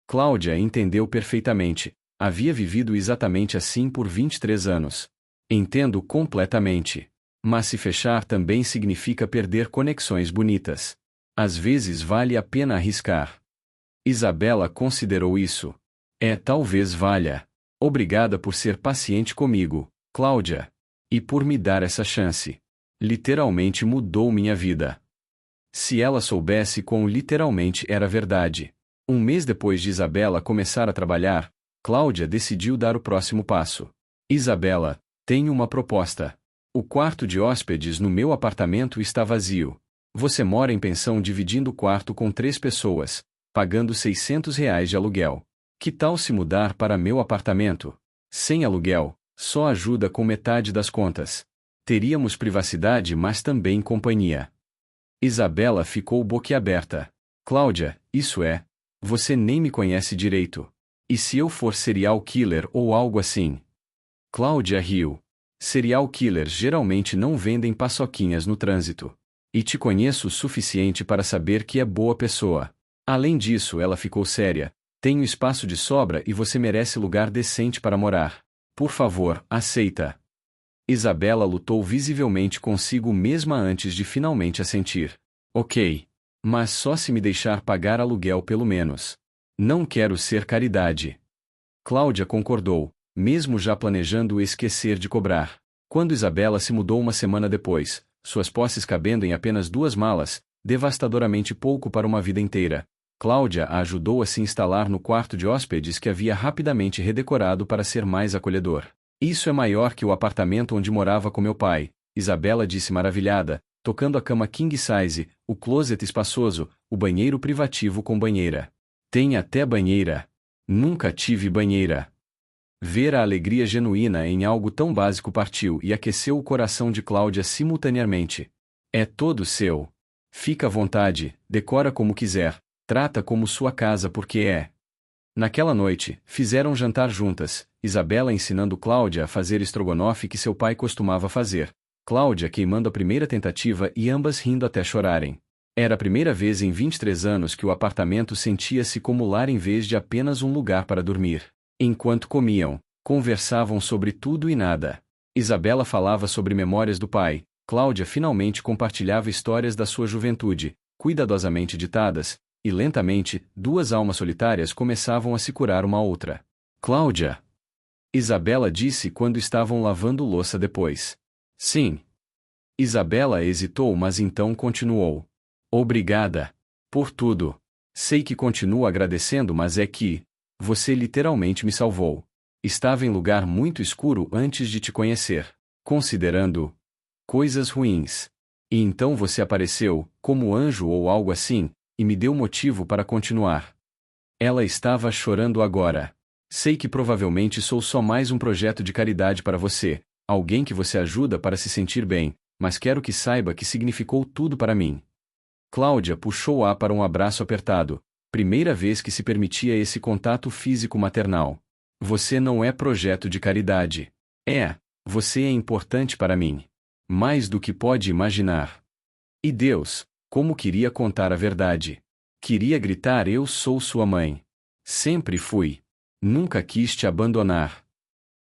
Cláudia entendeu perfeitamente. Havia vivido exatamente assim por 23 anos. Entendo completamente. Mas se fechar também significa perder conexões bonitas. Às vezes vale a pena arriscar. Isabela considerou isso. Talvez valha. Obrigada por ser paciente comigo, Cláudia. E por me dar essa chance. Literalmente mudou minha vida. Se ela soubesse quão literalmente era verdade. Um mês depois de Isabela começar a trabalhar, Cláudia decidiu dar o próximo passo. Isabela, tenho uma proposta. O quarto de hóspedes no meu apartamento está vazio. Você mora em pensão dividindo o quarto com 3 pessoas, pagando R$ 600 de aluguel. Que tal se mudar para meu apartamento? Sem aluguel, só ajuda com metade das contas. Teríamos privacidade mas também companhia. Isabela ficou boquiaberta. Cláudia, isso é. Você nem me conhece direito. E se eu for serial killer ou algo assim? Cláudia riu. Serial killers geralmente não vendem paçoquinhas no trânsito. E te conheço o suficiente para saber que é boa pessoa. Além disso, ela ficou séria. Tenho espaço de sobra e você merece lugar decente para morar. Por favor, aceita. Isabela lutou visivelmente consigo mesma antes de finalmente assentir. Ok. Mas só se me deixar pagar aluguel pelo menos. Não quero ser caridade. Cláudia concordou, mesmo já planejando esquecer de cobrar. Quando Isabela se mudou uma semana depois, suas posses cabendo em apenas 2 malas, devastadoramente pouco para uma vida inteira, Cláudia a ajudou a se instalar no quarto de hóspedes que havia rapidamente redecorado para ser mais acolhedor. Isso é maior que o apartamento onde morava com meu pai, Isabela disse maravilhada, tocando a cama king size, o closet espaçoso, o banheiro privativo com banheira. Tem até banheira. Nunca tive banheira. Ver a alegria genuína em algo tão básico partiu e aqueceu o coração de Cláudia simultaneamente. É todo seu. Fica à vontade, decora como quiser, trata como sua casa porque é. Naquela noite, fizeram jantar juntas, Isabela ensinando Cláudia a fazer estrogonofe que seu pai costumava fazer, Cláudia queimando a primeira tentativa e ambas rindo até chorarem. Era a primeira vez em 23 anos que o apartamento sentia-se como lar em vez de apenas um lugar para dormir. Enquanto comiam, conversavam sobre tudo e nada. Isabela falava sobre memórias do pai, Cláudia finalmente compartilhava histórias da sua juventude, cuidadosamente ditadas, e lentamente, 2 almas solitárias começavam a se curar uma outra. Cláudia! Isabela disse quando estavam lavando louça depois. Sim. Isabela hesitou, mas então continuou. Obrigada. Por tudo. Sei que continuo agradecendo, mas é que você literalmente me salvou. Estava em lugar muito escuro antes de te conhecer, considerando coisas ruins. E então você apareceu, como anjo ou algo assim, e me deu motivo para continuar. Ela estava chorando agora. Sei que provavelmente sou só mais um projeto de caridade para você, alguém que você ajuda para se sentir bem, mas quero que saiba que significou tudo para mim. Cláudia puxou-a para um abraço apertado, primeira vez que se permitia esse contato físico maternal. Você não é projeto de caridade. Você é importante para mim. Mais do que pode imaginar. E Deus, como queria contar a verdade. Queria gritar: eu sou sua mãe. Sempre fui. Nunca quis te abandonar.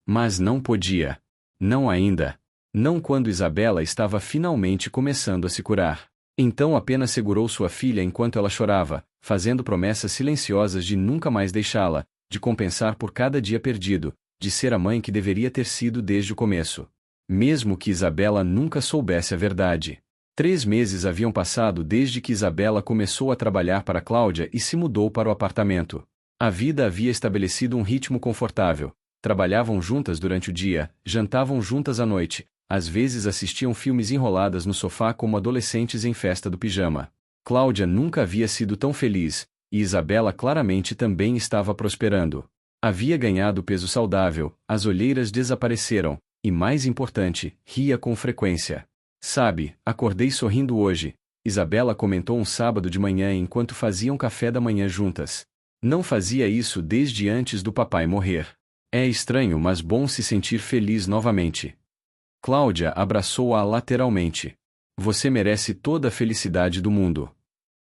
Mas não podia. Não ainda. Não quando Isabela estava finalmente começando a se curar. Então apenas segurou sua filha enquanto ela chorava, fazendo promessas silenciosas de nunca mais deixá-la, de compensar por cada dia perdido, de ser a mãe que deveria ter sido desde o começo. Mesmo que Isabela nunca soubesse a verdade. 3 meses haviam passado desde que Isabela começou a trabalhar para Cláudia e se mudou para o apartamento. A vida havia estabelecido um ritmo confortável. Trabalhavam juntas durante o dia, jantavam juntas à noite, às vezes assistiam filmes enroladas no sofá como adolescentes em festa do pijama. Cláudia nunca havia sido tão feliz, e Isabela claramente também estava prosperando. Havia ganhado peso saudável, as olheiras desapareceram, e mais importante, ria com frequência. Sabe, acordei sorrindo hoje, Isabela comentou um sábado de manhã enquanto faziam café da manhã juntas. Não fazia isso desde antes do papai morrer. É estranho, mas bom se sentir feliz novamente. Cláudia abraçou-a lateralmente. Você merece toda a felicidade do mundo.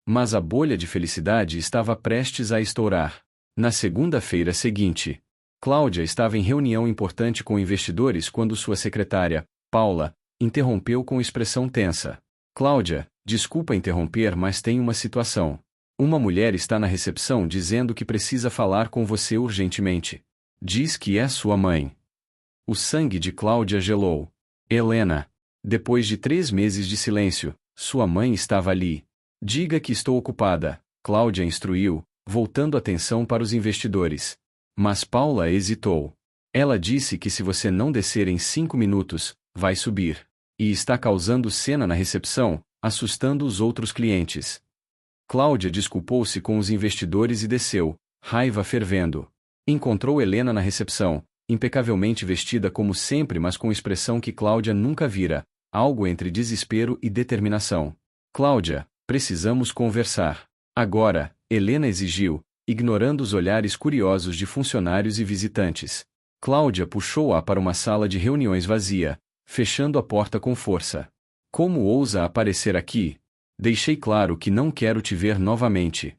Mas a bolha de felicidade estava prestes a estourar. Na segunda-feira seguinte, Cláudia estava em reunião importante com investidores quando sua secretária, Paula, interrompeu com expressão tensa. Cláudia, desculpa interromper, mas tem uma situação. Uma mulher está na recepção dizendo que precisa falar com você urgentemente. Diz que é sua mãe. O sangue de Cláudia gelou. Helena. Depois de 3 meses de silêncio, sua mãe estava ali. Diga que estou ocupada, Cláudia instruiu, voltando a atenção para os investidores. Mas Paula hesitou. Ela disse que se você não descer em 5 minutos, vai subir. E está causando cena na recepção, assustando os outros clientes. Cláudia desculpou-se com os investidores e desceu, raiva fervendo. Encontrou Helena na recepção, impecavelmente vestida como sempre, mas com expressão que Cláudia nunca vira, algo entre desespero e determinação. Cláudia, precisamos conversar. Agora, Helena exigiu, ignorando os olhares curiosos de funcionários e visitantes. Cláudia puxou-a para uma sala de reuniões vazia, fechando a porta com força. Como ousa aparecer aqui? Deixei claro que não quero te ver novamente.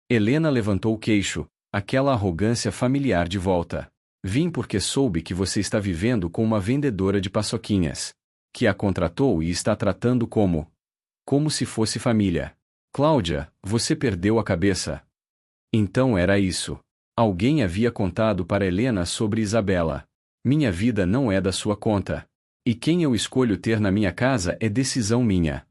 Helena levantou o queixo, aquela arrogância familiar de volta. Vim porque soube que você está vivendo com uma vendedora de paçoquinhas, que a contratou e está tratando como se fosse família. Cláudia, você perdeu a cabeça. Então era isso. Alguém havia contado para Helena sobre Isabela. Minha vida não é da sua conta. E quem eu escolho ter na minha casa é decisão minha.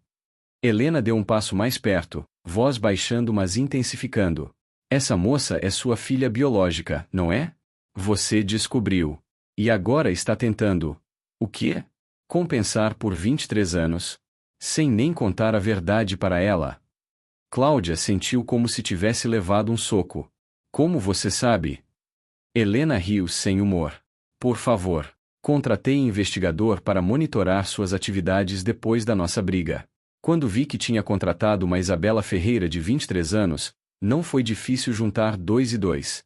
Helena deu um passo mais perto, voz baixando mas intensificando. Essa moça é sua filha biológica, não é? Você descobriu. E agora está tentando. O quê? Compensar por 23 anos. Sem nem contar a verdade para ela. Cláudia sentiu como se tivesse levado um soco. Como você sabe? Helena riu sem humor. Por favor. Contratei investigador para monitorar suas atividades depois da nossa briga. Quando vi que tinha contratado uma Isabela Ferreira de 23 anos, não foi difícil juntar 2 e 2.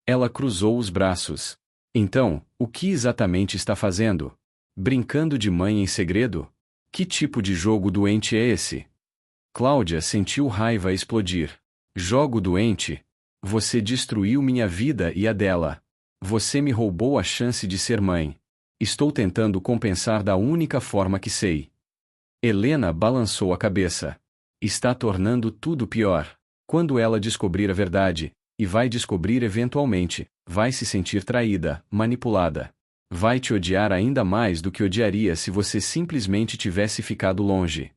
Ela cruzou os braços. Então, o que exatamente está fazendo? Brincando de mãe em segredo? Que tipo de jogo doente é esse? Cláudia sentiu raiva explodir. Jogo doente? Você destruiu minha vida e a dela. Você me roubou a chance de ser mãe. Estou tentando compensar da única forma que sei. Helena balançou a cabeça. Está tornando tudo pior. Quando ela descobrir a verdade, e vai descobrir eventualmente, vai se sentir traída, manipulada. Vai te odiar ainda mais do que odiaria se você simplesmente tivesse ficado longe.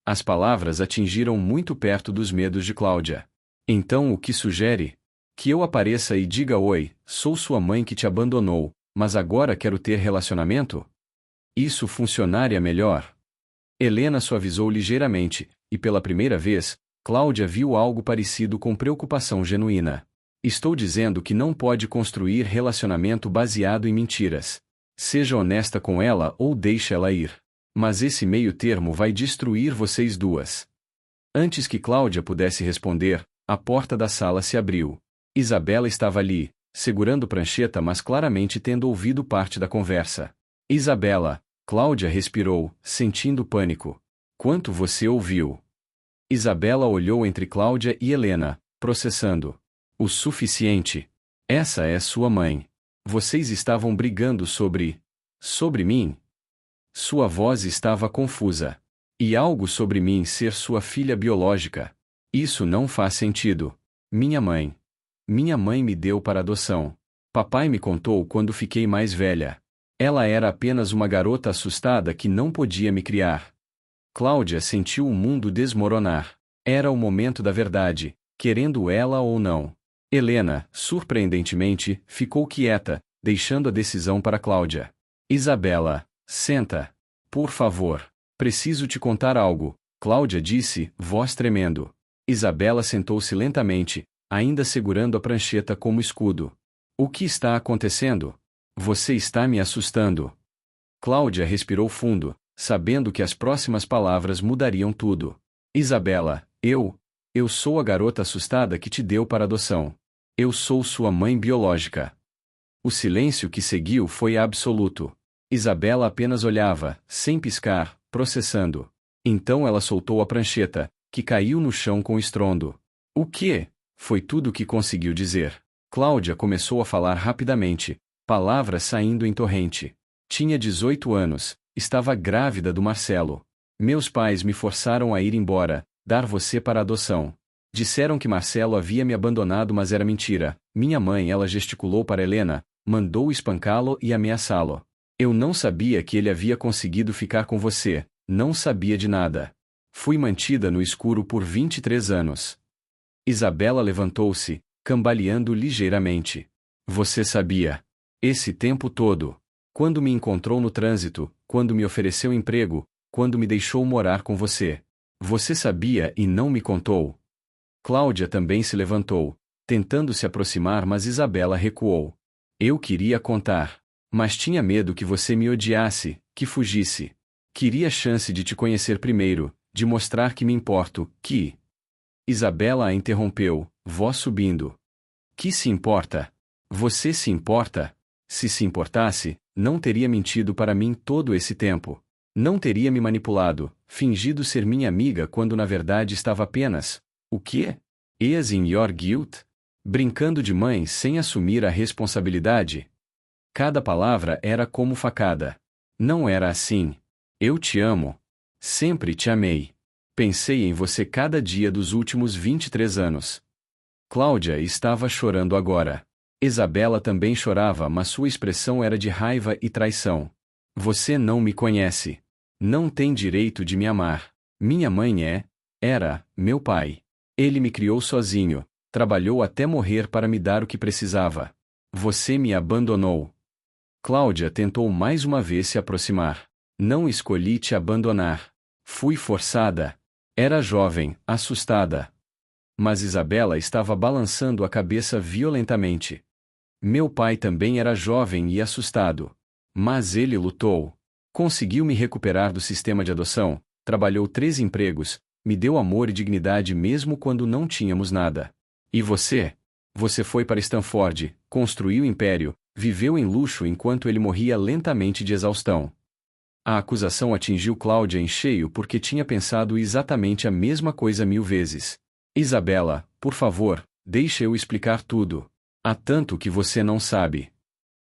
As palavras atingiram muito perto dos medos de Cláudia. Então o que sugere? Que eu apareça e diga oi, sou sua mãe que te abandonou, mas agora quero ter relacionamento? Isso funcionaria melhor? Helena suavizou ligeiramente, e pela primeira vez, Cláudia viu algo parecido com preocupação genuína. Estou dizendo que não pode construir relacionamento baseado em mentiras. Seja honesta com ela ou deixe ela ir. Mas esse meio termo vai destruir vocês duas. Antes que Cláudia pudesse responder, a porta da sala se abriu. Isabela estava ali, segurando prancheta mas claramente tendo ouvido parte da conversa. Isabela, Cláudia respirou, sentindo pânico. Quanto você ouviu? Isabela olhou entre Cláudia e Helena, processando. O suficiente. Essa é sua mãe. Vocês estavam brigando sobre mim? Sua voz estava confusa. E algo sobre mim ser sua filha biológica. Isso não faz sentido. Minha mãe. Minha mãe me deu para adoção. Papai me contou quando fiquei mais velha. Ela era apenas uma garota assustada que não podia me criar. Cláudia sentiu o mundo desmoronar. Era o momento da verdade, querendo ela ou não. Helena, surpreendentemente, ficou quieta, deixando a decisão para Cláudia. Isabela, senta. Por favor. Preciso te contar algo, Cláudia disse, voz tremendo. Isabela sentou-se lentamente, ainda segurando a prancheta como escudo. O que está acontecendo? Você está me assustando. Cláudia respirou fundo, sabendo que as próximas palavras mudariam tudo. Isabela, eu sou a garota assustada que te deu para adoção. Eu sou sua mãe biológica. O silêncio que seguiu foi absoluto. Isabela apenas olhava, sem piscar, processando. Então ela soltou a prancheta, que caiu no chão com estrondo. O quê? Foi tudo o que conseguiu dizer. Cláudia começou a falar rapidamente, palavras saindo em torrente. Tinha 18 anos, estava grávida do Marcelo. Meus pais me forçaram a ir embora, dar você para adoção. Disseram que Marcelo havia me abandonado mas era mentira. Minha mãe, ela gesticulou para Helena, mandou espancá-lo e ameaçá-lo. Eu não sabia que ele havia conseguido ficar com você, não sabia de nada. Fui mantida no escuro por 23 anos. Isabela levantou-se, cambaleando ligeiramente. Você sabia. Esse tempo todo. Quando me encontrou no trânsito, quando me ofereceu emprego, quando me deixou morar com você. Você sabia e não me contou. Cláudia também se levantou, tentando se aproximar mas Isabela recuou. Eu queria contar. Mas tinha medo que você me odiasse, que fugisse. Queria chance de te conhecer primeiro, de mostrar que me importo, que... Isabela a interrompeu, voz subindo. Que se importa? Você se importa? Se importasse, não teria mentido para mim todo esse tempo. Não teria me manipulado, fingido ser minha amiga quando na verdade estava apenas... O quê? Eas in your guilt? Brincando de mãe sem assumir a responsabilidade? Cada palavra era como facada. Não era assim. Eu te amo. Sempre te amei. Pensei em você cada dia dos últimos 23 anos. Cláudia estava chorando agora. Isabela também chorava, mas sua expressão era de raiva e traição. Você não me conhece. Não tem direito de me amar. Minha mãe era, meu pai. Ele me criou sozinho, trabalhou até morrer para me dar o que precisava. Você me abandonou. Cláudia tentou mais uma vez se aproximar. Não escolhi te abandonar. Fui forçada. Era jovem, assustada. Mas Isabela estava balançando a cabeça violentamente. Meu pai também era jovem e assustado. Mas ele lutou. Conseguiu me recuperar do sistema de adoção, trabalhou 3 empregos, me deu amor e dignidade mesmo quando não tínhamos nada. E você? Você foi para Stanford, construiu império, viveu em luxo enquanto ele morria lentamente de exaustão. A acusação atingiu Cláudia em cheio porque tinha pensado exatamente a mesma coisa 1000 vezes. Isabela, por favor, deixe eu explicar tudo. Há tanto que você não sabe.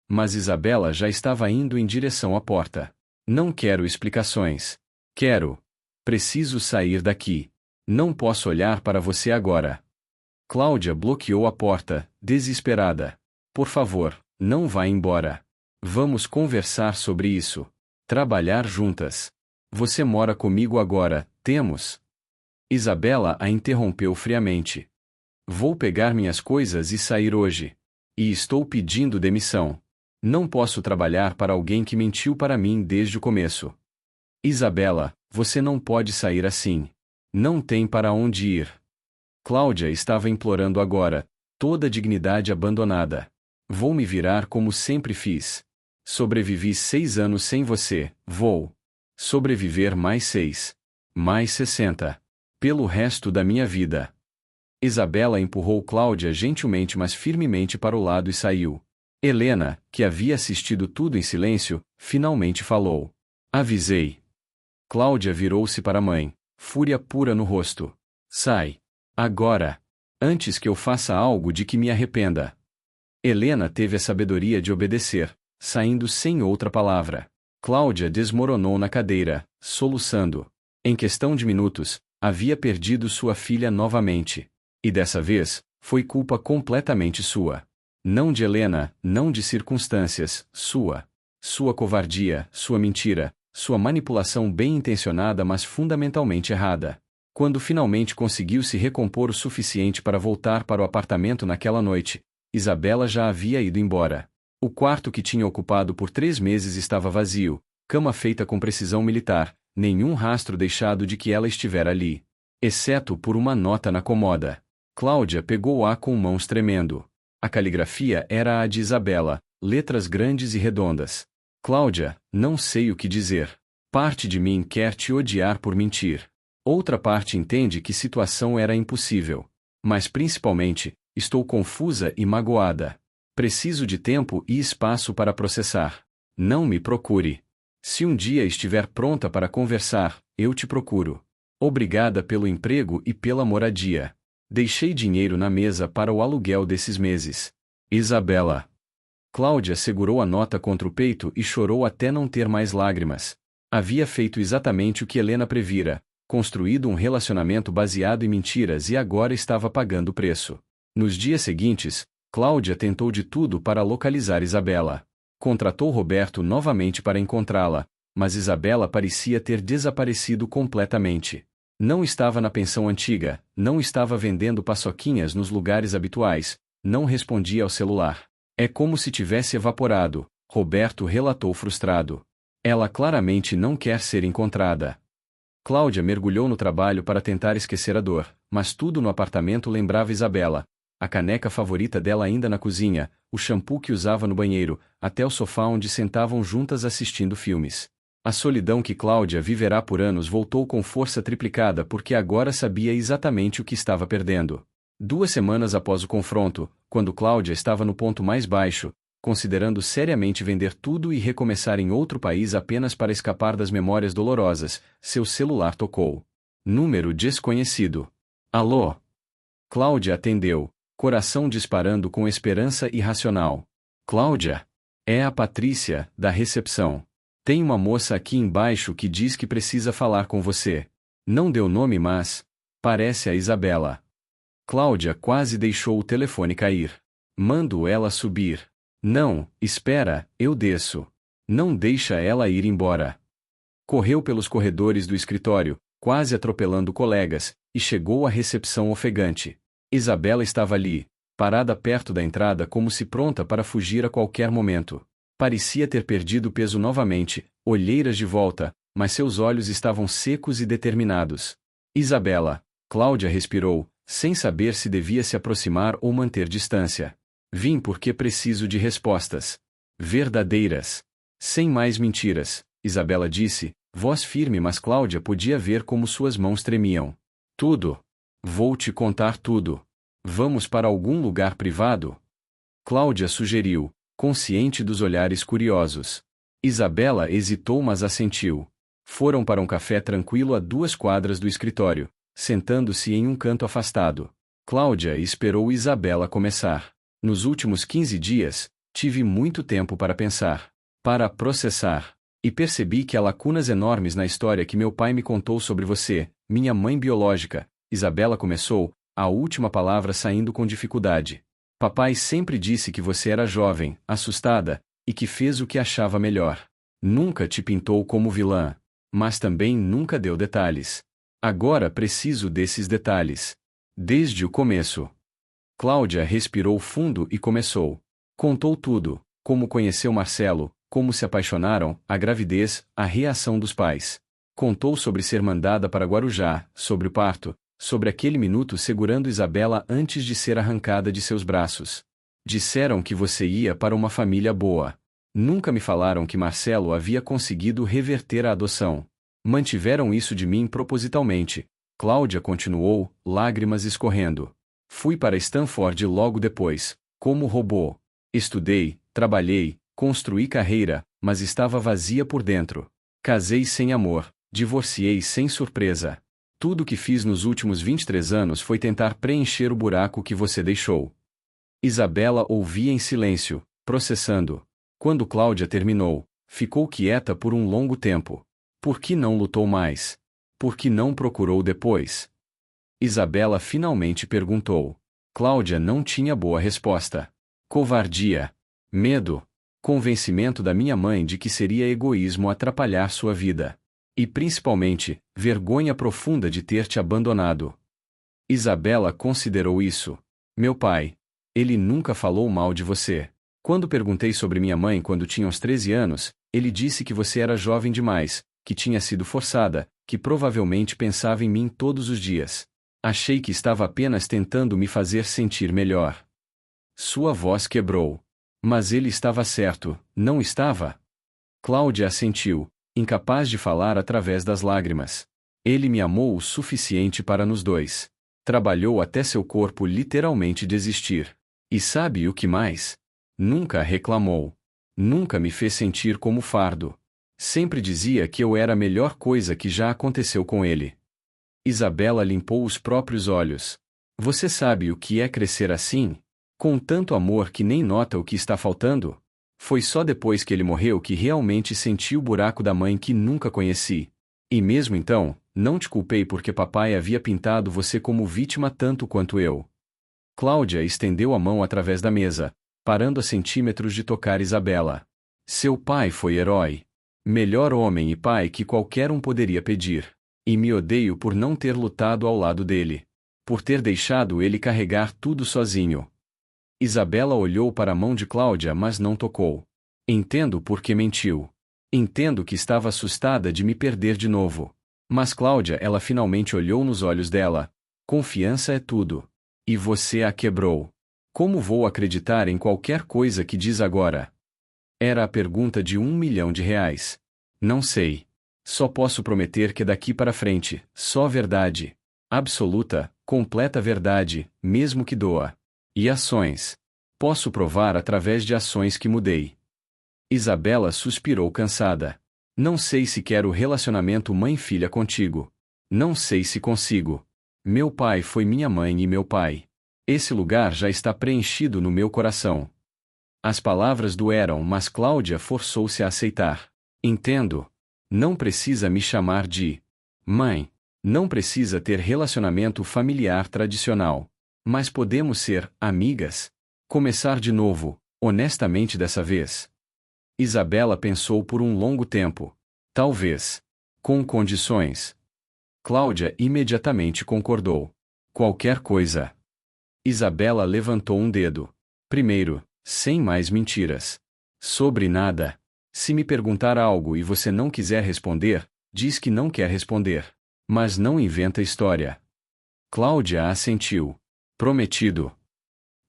Mas Isabela já estava indo em direção à porta. Não quero explicações. Preciso sair daqui. Não posso olhar para você agora. Cláudia bloqueou a porta, desesperada. Por favor, não vá embora. Vamos conversar sobre isso. Trabalhar juntas. Você mora comigo agora, temos? Isabela a interrompeu friamente. Vou pegar minhas coisas e sair hoje. E estou pedindo demissão. Não posso trabalhar para alguém que mentiu para mim desde o começo. Isabela, você não pode sair assim. Não tem para onde ir. Cláudia estava implorando agora, toda a dignidade abandonada. Vou me virar como sempre fiz. Sobrevivi 6 anos sem você, vou sobreviver mais 6. Mais 60. Pelo resto da minha vida. Isabela empurrou Cláudia gentilmente mas firmemente para o lado e saiu. Helena, que havia assistido tudo em silêncio, finalmente falou. Avisei. Cláudia virou-se para a mãe, fúria pura no rosto. Sai. Agora. Antes que eu faça algo de que me arrependa. Helena teve a sabedoria de obedecer, saindo sem outra palavra. Cláudia desmoronou na cadeira, soluçando. Em questão de minutos, havia perdido sua filha novamente. E dessa vez, foi culpa completamente sua. Não de Helena, não de circunstâncias, sua. Sua covardia, sua mentira, sua manipulação bem-intencionada mas fundamentalmente errada. Quando finalmente conseguiu se recompor o suficiente para voltar para o apartamento naquela noite, Isabela já havia ido embora. O quarto que tinha ocupado por 3 meses estava vazio, cama feita com precisão militar, nenhum rastro deixado de que ela estivera ali. Exceto por uma nota na cômoda. Cláudia pegou-a com mãos tremendo. A caligrafia era a de Isabela, letras grandes e redondas. Cláudia, não sei o que dizer. Parte de mim quer te odiar por mentir. Outra parte entende que situação era impossível. Mas principalmente, estou confusa e magoada. Preciso de tempo e espaço para processar. Não me procure. Se um dia estiver pronta para conversar, eu te procuro. Obrigada pelo emprego e pela moradia. Deixei dinheiro na mesa para o aluguel desses meses. Isabela. Cláudia segurou a nota contra o peito e chorou até não ter mais lágrimas. Havia feito exatamente o que Helena previra, construído um relacionamento baseado em mentiras e agora estava pagando o preço. Nos dias seguintes, Cláudia tentou de tudo para localizar Isabela. Contratou Roberto novamente para encontrá-la, mas Isabela parecia ter desaparecido completamente. Não estava na pensão antiga, não estava vendendo paçoquinhas nos lugares habituais, não respondia ao celular. É como se tivesse evaporado, Roberto relatou frustrado. Ela claramente não quer ser encontrada. Cláudia mergulhou no trabalho para tentar esquecer a dor, mas tudo no apartamento lembrava Isabela. A caneca favorita dela ainda na cozinha, o shampoo que usava no banheiro, até o sofá onde sentavam juntas assistindo filmes. A solidão que Cláudia viverá por anos voltou com força triplicada porque agora sabia exatamente o que estava perdendo. 2 semanas após o confronto, quando Cláudia estava no ponto mais baixo, considerando seriamente vender tudo e recomeçar em outro país apenas para escapar das memórias dolorosas. Seu celular tocou. Número desconhecido. Alô? Cláudia atendeu, coração disparando com esperança irracional. Cláudia? É a Patrícia, da recepção. Tem uma moça aqui embaixo que diz que precisa falar com você. Não deu nome, mas parece a Isabela. Cláudia quase deixou o telefone cair. Mando ela subir. Não, espera, eu desço. Não deixa ela ir embora. Correu pelos corredores do escritório, quase atropelando colegas, e chegou à recepção ofegante. Isabela estava ali, parada perto da entrada como se pronta para fugir a qualquer momento. Parecia ter perdido peso novamente, olheiras de volta, mas seus olhos estavam secos e determinados. Isabela. Cláudia respirou, sem saber se devia se aproximar ou manter distância. Vim porque preciso de respostas. Verdadeiras. Sem mais mentiras, Isabela disse, voz firme, mas Cláudia podia ver como suas mãos tremiam. Tudo. Vou te contar tudo. Vamos para algum lugar privado? Cláudia sugeriu, consciente dos olhares curiosos. Isabela hesitou, mas assentiu. Foram para um café tranquilo a 2 quadras do escritório, sentando-se em um canto afastado. Cláudia esperou Isabela começar. Nos últimos 15 dias, tive muito tempo para pensar, para processar, e percebi que há lacunas enormes na história que meu pai me contou sobre você, minha mãe biológica. Isabela começou, a última palavra saindo com dificuldade. Papai sempre disse que você era jovem, assustada, e que fez o que achava melhor. Nunca te pintou como vilã, mas também nunca deu detalhes. Agora preciso desses detalhes. Desde o começo. Cláudia respirou fundo e começou. Contou tudo, como conheceu Marcelo, como se apaixonaram, a gravidez, a reação dos pais. Contou sobre ser mandada para Guarujá, sobre o parto, sobre aquele minuto segurando Isabela antes de ser arrancada de seus braços. Disseram que você ia para uma família boa. Nunca me falaram que Marcelo havia conseguido reverter a adoção. Mantiveram isso de mim propositalmente. Cláudia continuou, lágrimas escorrendo. Fui para Stanford logo depois, como robô. Estudei, trabalhei, construí carreira, mas estava vazia por dentro. Casei sem amor, divorciei sem surpresa. Tudo o que fiz nos últimos 23 anos foi tentar preencher o buraco que você deixou. Isabela ouvia em silêncio, processando. Quando Cláudia terminou, ficou quieta por um longo tempo. Por que não lutou mais? Por que não procurou depois? Isabela finalmente perguntou. Cláudia não tinha boa resposta. Covardia. Medo. Convencimento da minha mãe de que seria egoísmo atrapalhar sua vida. E principalmente, vergonha profunda de ter te abandonado. Isabela considerou isso. Meu pai. Ele nunca falou mal de você. Quando perguntei sobre minha mãe quando tinha uns 13 anos, ele disse que você era jovem demais, que tinha sido forçada, que provavelmente pensava em mim todos os dias. Achei que estava apenas tentando me fazer sentir melhor. Sua voz quebrou. Mas ele estava certo, não estava? Cláudia assentiu, incapaz de falar através das lágrimas. Ele me amou o suficiente para nos dois. Trabalhou até seu corpo literalmente desistir. E sabe o que mais? Nunca reclamou. Nunca me fez sentir como fardo. Sempre dizia que eu era a melhor coisa que já aconteceu com ele. Isabela limpou os próprios olhos. Você sabe o que é crescer assim? Com tanto amor que nem nota o que está faltando? Foi só depois que ele morreu que realmente senti o buraco da mãe que nunca conheci. E mesmo então, não te culpei porque papai havia pintado você como vítima tanto quanto eu. Cláudia estendeu a mão através da mesa, parando a centímetros de tocar Isabela. Seu pai foi herói. Melhor homem e pai que qualquer um poderia pedir. E me odeio por não ter lutado ao lado dele. Por ter deixado ele carregar tudo sozinho. Isabela olhou para a mão de Cláudia, mas não tocou. Entendo por que mentiu. Entendo que estava assustada de me perder de novo. Mas Cláudia, ela finalmente olhou nos olhos dela. Confiança é tudo. E você a quebrou. Como vou acreditar em qualquer coisa que diz agora? Era a pergunta de R$1 milhão. Não sei. Só posso prometer que daqui para frente, só verdade. Absoluta, completa verdade, mesmo que doa. E ações. Posso provar através de ações que mudei. Isabela suspirou cansada. Não sei se quero relacionamento mãe-filha contigo. Não sei se consigo. Meu pai foi minha mãe e meu pai. Esse lugar já está preenchido no meu coração. As palavras doeram, mas Cláudia forçou-se a aceitar. Entendo. Não precisa me chamar de mãe. Não precisa ter relacionamento familiar tradicional. Mas podemos ser amigas? Começar de novo, honestamente dessa vez. Isabela pensou por um longo tempo. Talvez. Com condições. Cláudia imediatamente concordou. Qualquer coisa. Isabela levantou um dedo. Primeiro, sem mais mentiras. Sobre nada. Se me perguntar algo e você não quiser responder, diz que não quer responder. Mas não inventa história. Cláudia assentiu. Prometido.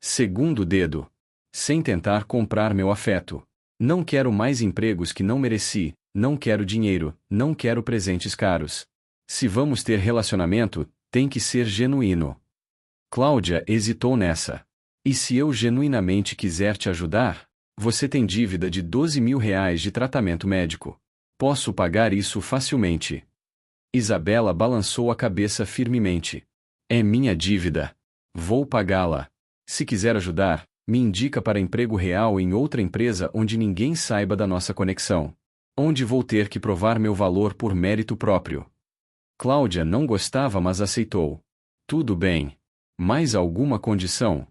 Segundo dedo. Sem tentar comprar meu afeto. Não quero mais empregos que não mereci, não quero dinheiro, não quero presentes caros. Se vamos ter relacionamento, tem que ser genuíno. Cláudia hesitou nessa. E se eu genuinamente quiser te ajudar? Você tem dívida de R$ 12.000 de tratamento médico. Posso pagar isso facilmente. Isabela balançou a cabeça firmemente. É minha dívida. Vou pagá-la. Se quiser ajudar, me indica para emprego real em outra empresa onde ninguém saiba da nossa conexão. Onde vou ter que provar meu valor por mérito próprio. Cláudia não gostava, mas aceitou. Tudo bem. Mais alguma condição?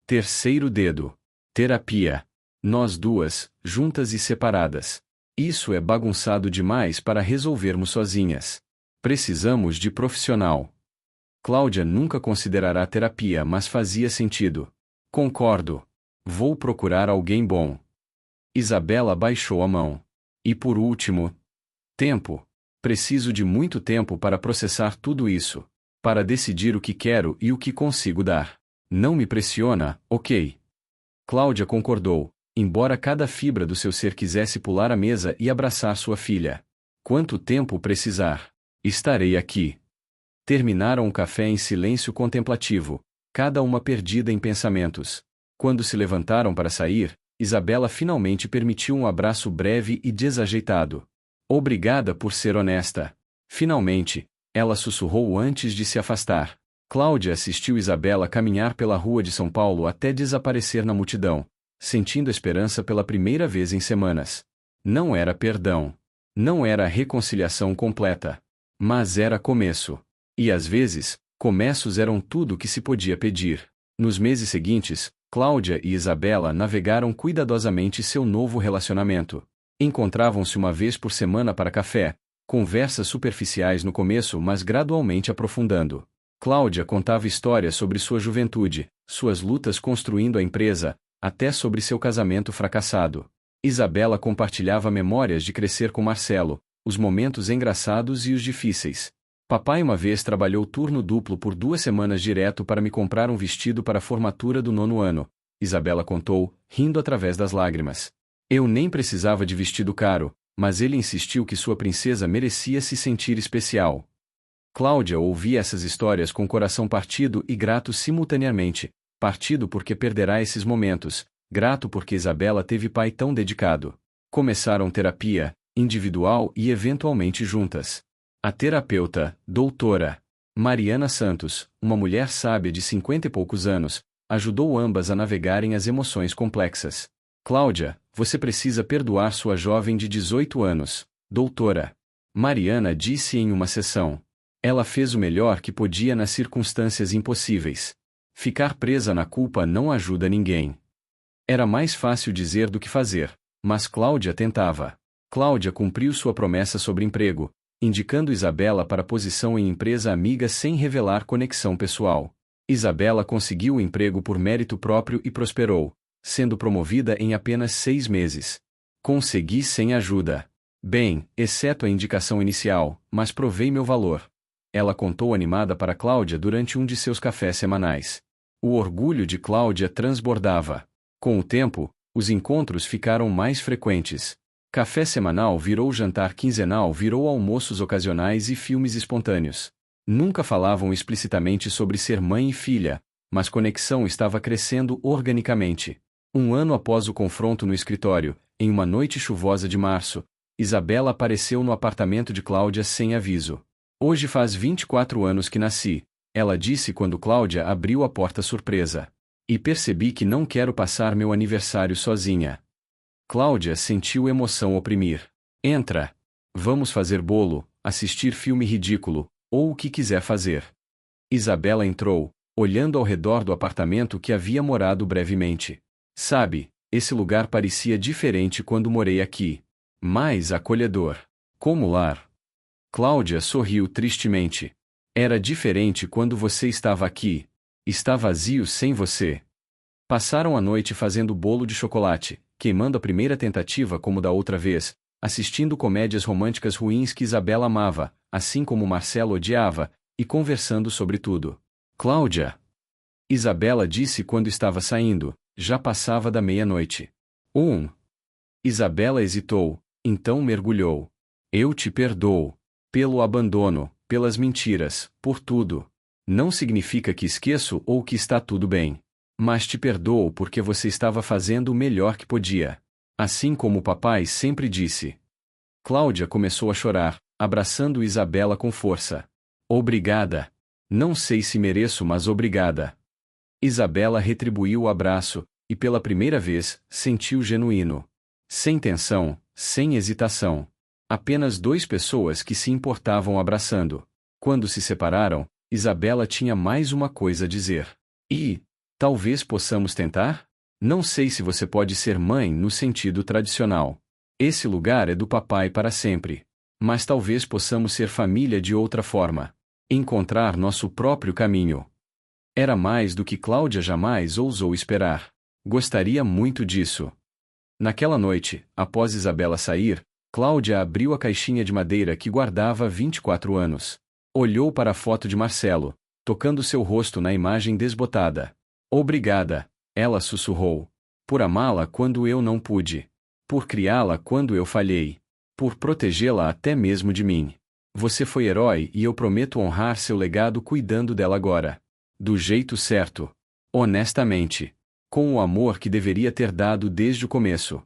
Terceiro dedo. Terapia. Nós duas, juntas e separadas. Isso é bagunçado demais para resolvermos sozinhas. Precisamos de profissional. Cláudia nunca considerará terapia, mas fazia sentido. Concordo. Vou procurar alguém bom. Isabela baixou a mão. E por último, tempo. Preciso de muito tempo para processar tudo isso. Para decidir o que quero e o que consigo dar. Não me pressiona, ok? Cláudia concordou, embora cada fibra do seu ser quisesse pular a mesa e abraçar sua filha. Quanto tempo precisar? Estarei aqui. Terminaram o café em silêncio contemplativo, cada uma perdida em pensamentos. Quando se levantaram para sair, Isabela finalmente permitiu um abraço breve e desajeitado. Obrigada por ser honesta. Finalmente, ela sussurrou antes de se afastar. Cláudia assistiu Isabela caminhar pela rua de São Paulo até desaparecer na multidão, sentindo esperança pela primeira vez em semanas. Não era perdão. Não era reconciliação completa. Mas era começo. E às vezes, começos eram tudo o que se podia pedir. Nos meses seguintes, Cláudia e Isabela navegaram cuidadosamente seu novo relacionamento. Encontravam-se uma vez por semana para café, conversas superficiais no começo, mas gradualmente aprofundando. Cláudia contava histórias sobre sua juventude, suas lutas construindo a empresa, até sobre seu casamento fracassado. Isabela compartilhava memórias de crescer com Marcelo, os momentos engraçados e os difíceis. Papai uma vez trabalhou turno duplo por 2 semanas direto para me comprar um vestido para a formatura do 9º ano, Isabela contou, rindo através das lágrimas. Eu nem precisava de vestido caro, mas ele insistiu que sua princesa merecia se sentir especial. Cláudia ouvia essas histórias com o coração partido e grato simultaneamente, partido porque perderá esses momentos, grato porque Isabela teve pai tão dedicado. Começaram terapia, individual e eventualmente juntas. A terapeuta, doutora Mariana Santos, uma mulher sábia de 50 e poucos anos, ajudou ambas a navegarem as emoções complexas. Cláudia, você precisa perdoar sua jovem de 18 anos, doutora Mariana disse em uma sessão. Ela fez o melhor que podia nas circunstâncias impossíveis. Ficar presa na culpa não ajuda ninguém. Era mais fácil dizer do que fazer, mas Cláudia tentava. Cláudia cumpriu sua promessa sobre emprego, indicando Isabela para posição em empresa amiga sem revelar conexão pessoal. Isabela conseguiu o emprego por mérito próprio e prosperou, sendo promovida em apenas 6 meses. Consegui sem ajuda. Bem, exceto a indicação inicial, mas provei meu valor. Ela contou animada para Cláudia durante um de seus cafés semanais. O orgulho de Cláudia transbordava. Com o tempo, os encontros ficaram mais frequentes. Café semanal virou jantar quinzenal, virou almoços ocasionais e filmes espontâneos. Nunca falavam explicitamente sobre ser mãe e filha, mas conexão estava crescendo organicamente. Um ano após o confronto no escritório, em uma noite chuvosa de março, Isabela apareceu no apartamento de Cláudia sem aviso. Hoje faz 24 anos que nasci, ela disse quando Cláudia abriu a porta surpresa. E percebi que não quero passar meu aniversário sozinha. Cláudia sentiu emoção oprimir. Entra. Vamos fazer bolo, assistir filme ridículo, ou o que quiser fazer. Isabela entrou, olhando ao redor do apartamento que havia morado brevemente. Sabe, esse lugar parecia diferente quando morei aqui. Mais acolhedor. Como lar. Cláudia sorriu tristemente. Era diferente quando você estava aqui. Está vazio sem você. Passaram a noite fazendo bolo de chocolate, queimando a primeira tentativa como da outra vez, assistindo comédias românticas ruins que Isabela amava, assim como Marcelo odiava, e conversando sobre tudo. Cláudia. Isabela disse quando estava saindo, já passava da meia-noite. Isabela hesitou, então mergulhou. Eu te perdoo. Pelo abandono, pelas mentiras, por tudo. Não significa que esqueço ou que está tudo bem. Mas te perdoo porque você estava fazendo o melhor que podia. Assim como o papai sempre disse. Cláudia começou a chorar, abraçando Isabela com força. Obrigada. Não sei se mereço, mas obrigada. Isabela retribuiu o abraço, e pela primeira vez, sentiu genuíno. Sem tensão, sem hesitação. Apenas duas pessoas que se importavam abraçando. Quando se separaram, Isabela tinha mais uma coisa a dizer. Talvez possamos tentar? Não sei se você pode ser mãe no sentido tradicional. Esse lugar é do papai para sempre. Mas talvez possamos ser família de outra forma. Encontrar nosso próprio caminho. Era mais do que Cláudia jamais ousou esperar. Gostaria muito disso. Naquela noite, após Isabela sair, Cláudia abriu a caixinha de madeira que guardava 24 anos. Olhou para a foto de Marcelo, tocando seu rosto na imagem desbotada. Obrigada, ela sussurrou. Por amá-la quando eu não pude. Por criá-la quando eu falhei. Por protegê-la até mesmo de mim. Você foi herói e eu prometo honrar seu legado cuidando dela agora. Do jeito certo. Honestamente. Com o amor que deveria ter dado desde o começo.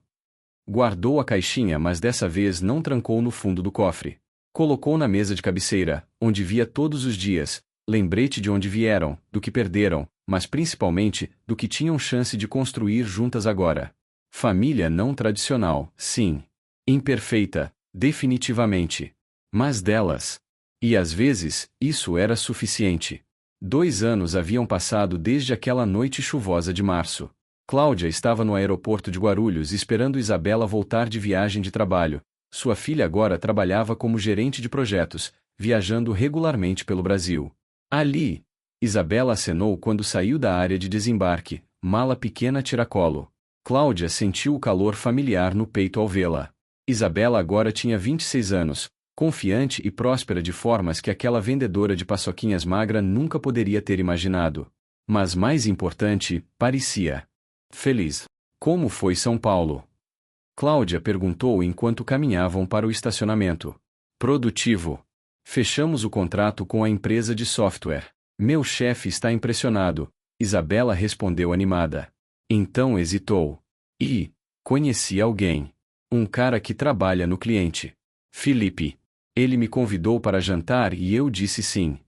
Guardou a caixinha, mas dessa vez não trancou no fundo do cofre. Colocou na mesa de cabeceira, onde via todos os dias, lembrete de onde vieram, do que perderam, mas principalmente, do que tinham chance de construir juntas agora. Família não tradicional, sim. Imperfeita, definitivamente. Mas delas. E às vezes, isso era suficiente. 2 anos haviam passado desde aquela noite chuvosa de março. Cláudia estava no aeroporto de Guarulhos esperando Isabela voltar de viagem de trabalho. Sua filha agora trabalhava como gerente de projetos, viajando regularmente pelo Brasil. Ali, Isabela acenou quando saiu da área de desembarque, mala pequena tiracolo. Cláudia sentiu o calor familiar no peito ao vê-la. Isabela agora tinha 26 anos, confiante e próspera de formas que aquela vendedora de paçoquinhas magra nunca poderia ter imaginado. Mas mais importante, parecia feliz. Como foi São Paulo? Cláudia perguntou enquanto caminhavam para o estacionamento. Produtivo. Fechamos o contrato com a empresa de software. Meu chefe está impressionado, Isabela respondeu animada. Então hesitou. Conheci alguém. Um cara que trabalha no cliente. Felipe. Ele me convidou para jantar e eu disse sim.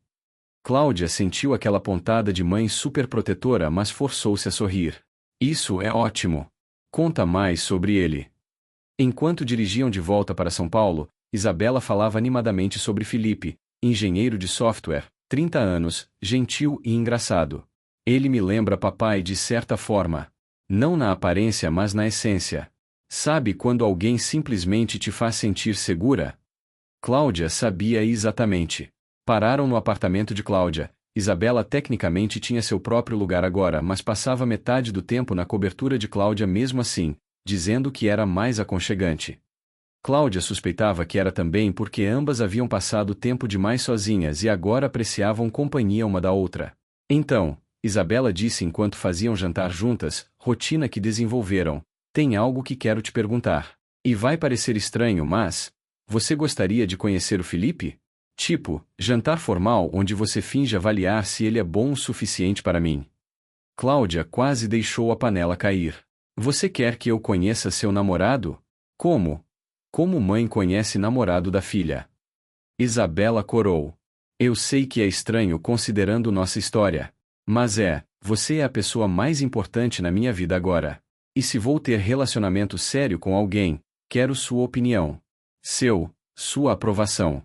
Cláudia sentiu aquela pontada de mãe superprotetora, mas forçou-se a sorrir. Isso é ótimo. Conta mais sobre ele. Enquanto dirigiam de volta para São Paulo, Isabela falava animadamente sobre Felipe, engenheiro de software, 30 anos, gentil e engraçado. Ele me lembra papai de certa forma. Não na aparência, mas na essência. Sabe quando alguém simplesmente te faz sentir segura? Cláudia sabia exatamente. Pararam no apartamento de Cláudia. Isabela tecnicamente tinha seu próprio lugar agora, mas passava metade do tempo na cobertura de Cláudia mesmo assim, dizendo que era mais aconchegante. Cláudia suspeitava que era também porque ambas haviam passado tempo demais sozinhas e agora apreciavam companhia uma da outra. Então, Isabela disse enquanto faziam jantar juntas, rotina que desenvolveram, tem algo que quero te perguntar. E vai parecer estranho, mas... Você gostaria de conhecer o Felipe? Tipo, jantar formal onde você finge avaliar se ele é bom o suficiente para mim. Cláudia quase deixou a panela cair. Você quer que eu conheça seu namorado? Como? Como mãe conhece namorado da filha? Isabela corou. Eu sei que é estranho considerando nossa história. Mas você é a pessoa mais importante na minha vida agora. E se vou ter relacionamento sério com alguém, quero sua opinião. Sua aprovação.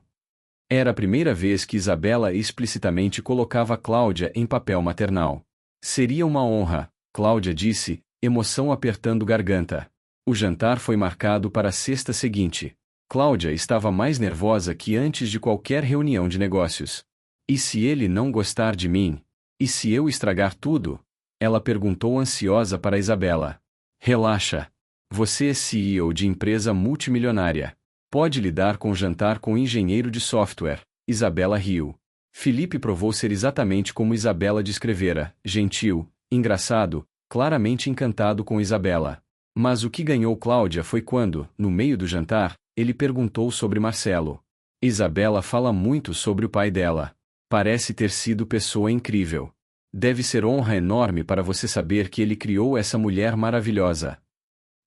Era a primeira vez que Isabela explicitamente colocava Cláudia em papel maternal. Seria uma honra, Cláudia disse, emoção apertando garganta. O jantar foi marcado para a sexta seguinte. Cláudia estava mais nervosa que antes de qualquer reunião de negócios. E se ele não gostar de mim? E se eu estragar tudo? Ela perguntou ansiosa para Isabela. Relaxa. Você é CEO de empresa multimilionária. Pode lidar com jantar com engenheiro de software. Isabela riu. Felipe provou ser exatamente como Isabela descrevera, gentil, engraçado, claramente encantado com Isabela. Mas o que ganhou Cláudia foi quando, no meio do jantar, ele perguntou sobre Marcelo. Isabela fala muito sobre o pai dela. Parece ter sido pessoa incrível. Deve ser honra enorme para você saber que ele criou essa mulher maravilhosa.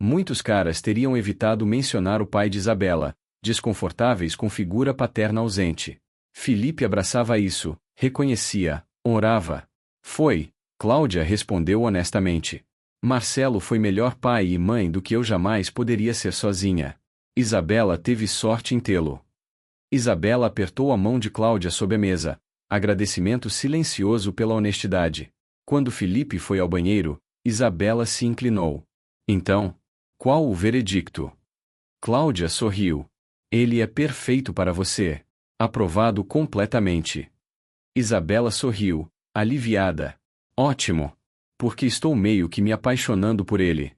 Muitos caras teriam evitado mencionar o pai de Isabela, desconfortáveis com figura paterna ausente. Felipe abraçava isso, reconhecia, honrava. Foi, Cláudia respondeu honestamente. Marcelo foi melhor pai e mãe do que eu jamais poderia ser sozinha. Isabela teve sorte em tê-lo. Isabela apertou a mão de Cláudia sob a mesa, agradecimento silencioso pela honestidade. Quando Felipe foi ao banheiro, Isabela se inclinou. Então, qual o veredicto? Cláudia sorriu. Ele é perfeito para você. Aprovado completamente. Isabela sorriu, aliviada. Ótimo. Porque estou meio que me apaixonando por ele.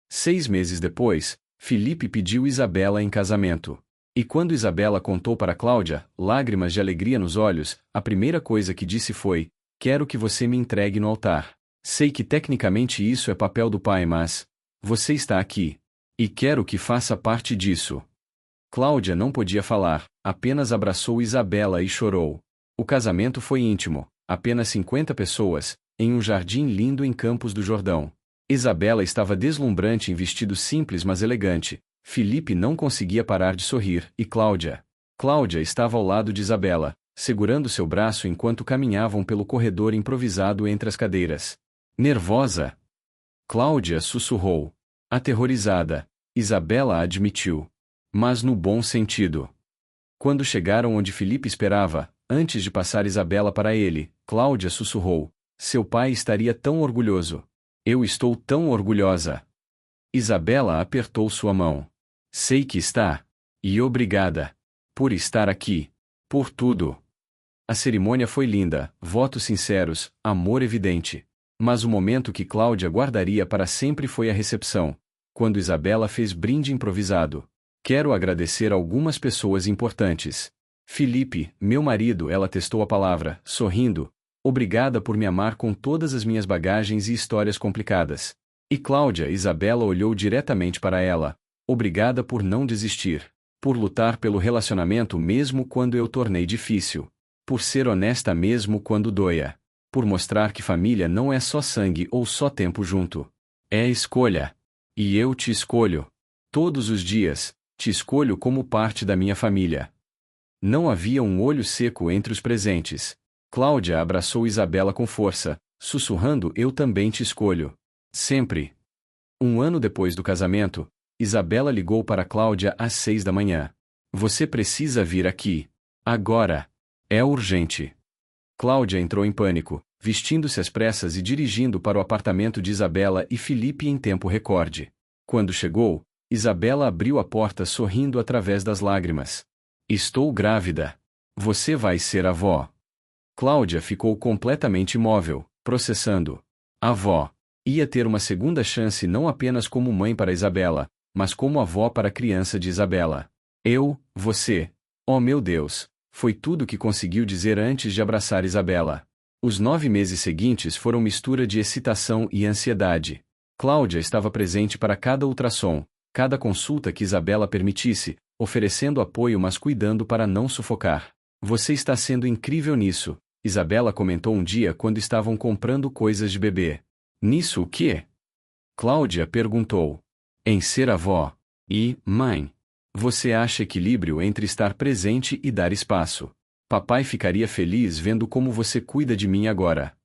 6 meses depois, Felipe pediu Isabela em casamento. E quando Isabela contou para Cláudia, lágrimas de alegria nos olhos, a primeira coisa que disse foi: quero que você me entregue no altar. Sei que tecnicamente isso é papel do pai, mas você está aqui. E quero que faça parte disso. Cláudia não podia falar, apenas abraçou Isabela e chorou. O casamento foi íntimo, apenas 50 pessoas, em um jardim lindo em Campos do Jordão. Isabela estava deslumbrante em vestido simples mas elegante. Felipe não conseguia parar de sorrir, e Cláudia estava ao lado de Isabela, segurando seu braço enquanto caminhavam pelo corredor improvisado entre as cadeiras. Nervosa? Cláudia sussurrou. Aterrorizada, Isabela admitiu. Mas no bom sentido. Quando chegaram onde Felipe esperava, antes de passar Isabela para ele, Cláudia sussurrou: seu pai estaria tão orgulhoso. Eu estou tão orgulhosa. Isabela apertou sua mão. Sei que está. E obrigada. Por estar aqui. Por tudo. A cerimônia foi linda, votos sinceros, amor evidente. Mas o momento que Cláudia guardaria para sempre foi a recepção, quando Isabela fez brinde improvisado. Quero agradecer algumas pessoas importantes. Felipe, meu marido, ela testou a palavra, sorrindo. Obrigada por me amar com todas as minhas bagagens e histórias complicadas. E Cláudia, Isabela olhou diretamente para ela. Obrigada por não desistir. Por lutar pelo relacionamento mesmo quando eu tornei difícil. Por ser honesta mesmo quando doia. Por mostrar que família não é só sangue ou só tempo junto. É escolha. E eu te escolho. Todos os dias, te escolho como parte da minha família. Não havia um olho seco entre os presentes. Cláudia abraçou Isabela com força, sussurrando: eu também te escolho. Sempre. 1 ano depois do casamento, Isabela ligou para Cláudia às 6 da manhã. Você precisa vir aqui. Agora. É urgente. Cláudia entrou em pânico, vestindo-se às pressas e dirigindo para o apartamento de Isabela e Felipe em tempo recorde. Quando chegou, Isabela abriu a porta sorrindo através das lágrimas. Estou grávida. Você vai ser avó. Cláudia ficou completamente imóvel, processando. A avó. Ia ter uma segunda chance não apenas como mãe para Isabela, mas como avó para a criança de Isabela. Você. Oh meu Deus, foi tudo que conseguiu dizer antes de abraçar Isabela. Os 9 meses seguintes foram mistura de excitação e ansiedade. Cláudia estava presente para cada ultrassom, cada consulta que Isabela permitisse, oferecendo apoio mas cuidando para não sufocar. Você está sendo incrível nisso, Isabela comentou um dia quando estavam comprando coisas de bebê. Nisso o quê? Cláudia perguntou. Em ser avó. E, mãe, você acha equilíbrio entre estar presente e dar espaço? Papai ficaria feliz vendo como você cuida de mim agora.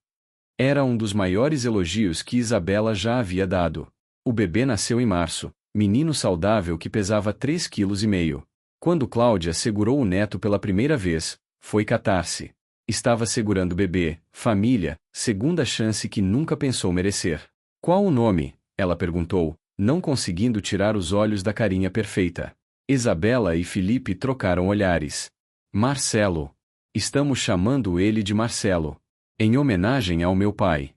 Era um dos maiores elogios que Isabela já havia dado. O bebê nasceu em março, menino saudável que pesava 3,5 kg. Quando Cláudia segurou o neto pela primeira vez, foi catarse. Estava segurando o bebê, família, segunda chance que nunca pensou merecer. Qual o nome? Ela perguntou, não conseguindo tirar os olhos da carinha perfeita. Isabela e Felipe trocaram olhares. Marcelo. Estamos chamando ele de Marcelo. Em homenagem ao meu pai.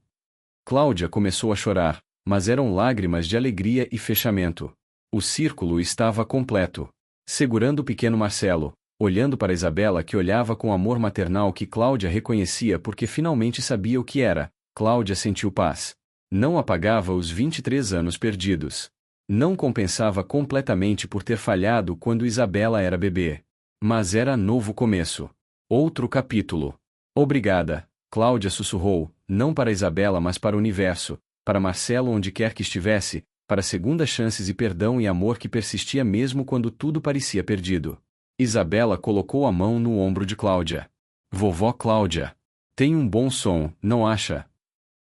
Cláudia começou a chorar, mas eram lágrimas de alegria e fechamento. O círculo estava completo. Segurando o pequeno Marcelo, olhando para Isabela que olhava com amor maternal que Cláudia reconhecia porque finalmente sabia o que era, Cláudia sentiu paz. Não apagava os 23 anos perdidos. Não compensava completamente por ter falhado quando Isabela era bebê. Mas era novo começo. Outro capítulo. Obrigada, Cláudia sussurrou, não para Isabela mas para o universo, para Marcelo onde quer que estivesse, para segundas chances e perdão e amor que persistia mesmo quando tudo parecia perdido. Isabela colocou a mão no ombro de Cláudia. Vovó Cláudia. Tem um bom som, não acha?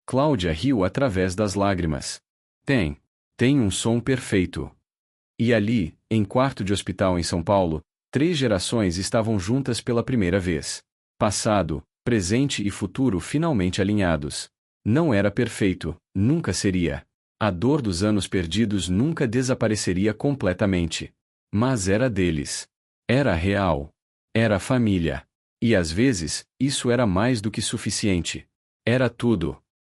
Cláudia riu através das lágrimas. Tem. Tem um som perfeito. E ali, em quarto de hospital em São Paulo, 3 gerações estavam juntas pela primeira vez. Passado, presente e futuro finalmente alinhados. Não era perfeito, nunca seria. A dor dos anos perdidos nunca desapareceria completamente. Mas era deles. Era real. Era família. E às vezes, isso era mais do que suficiente. Era tudo.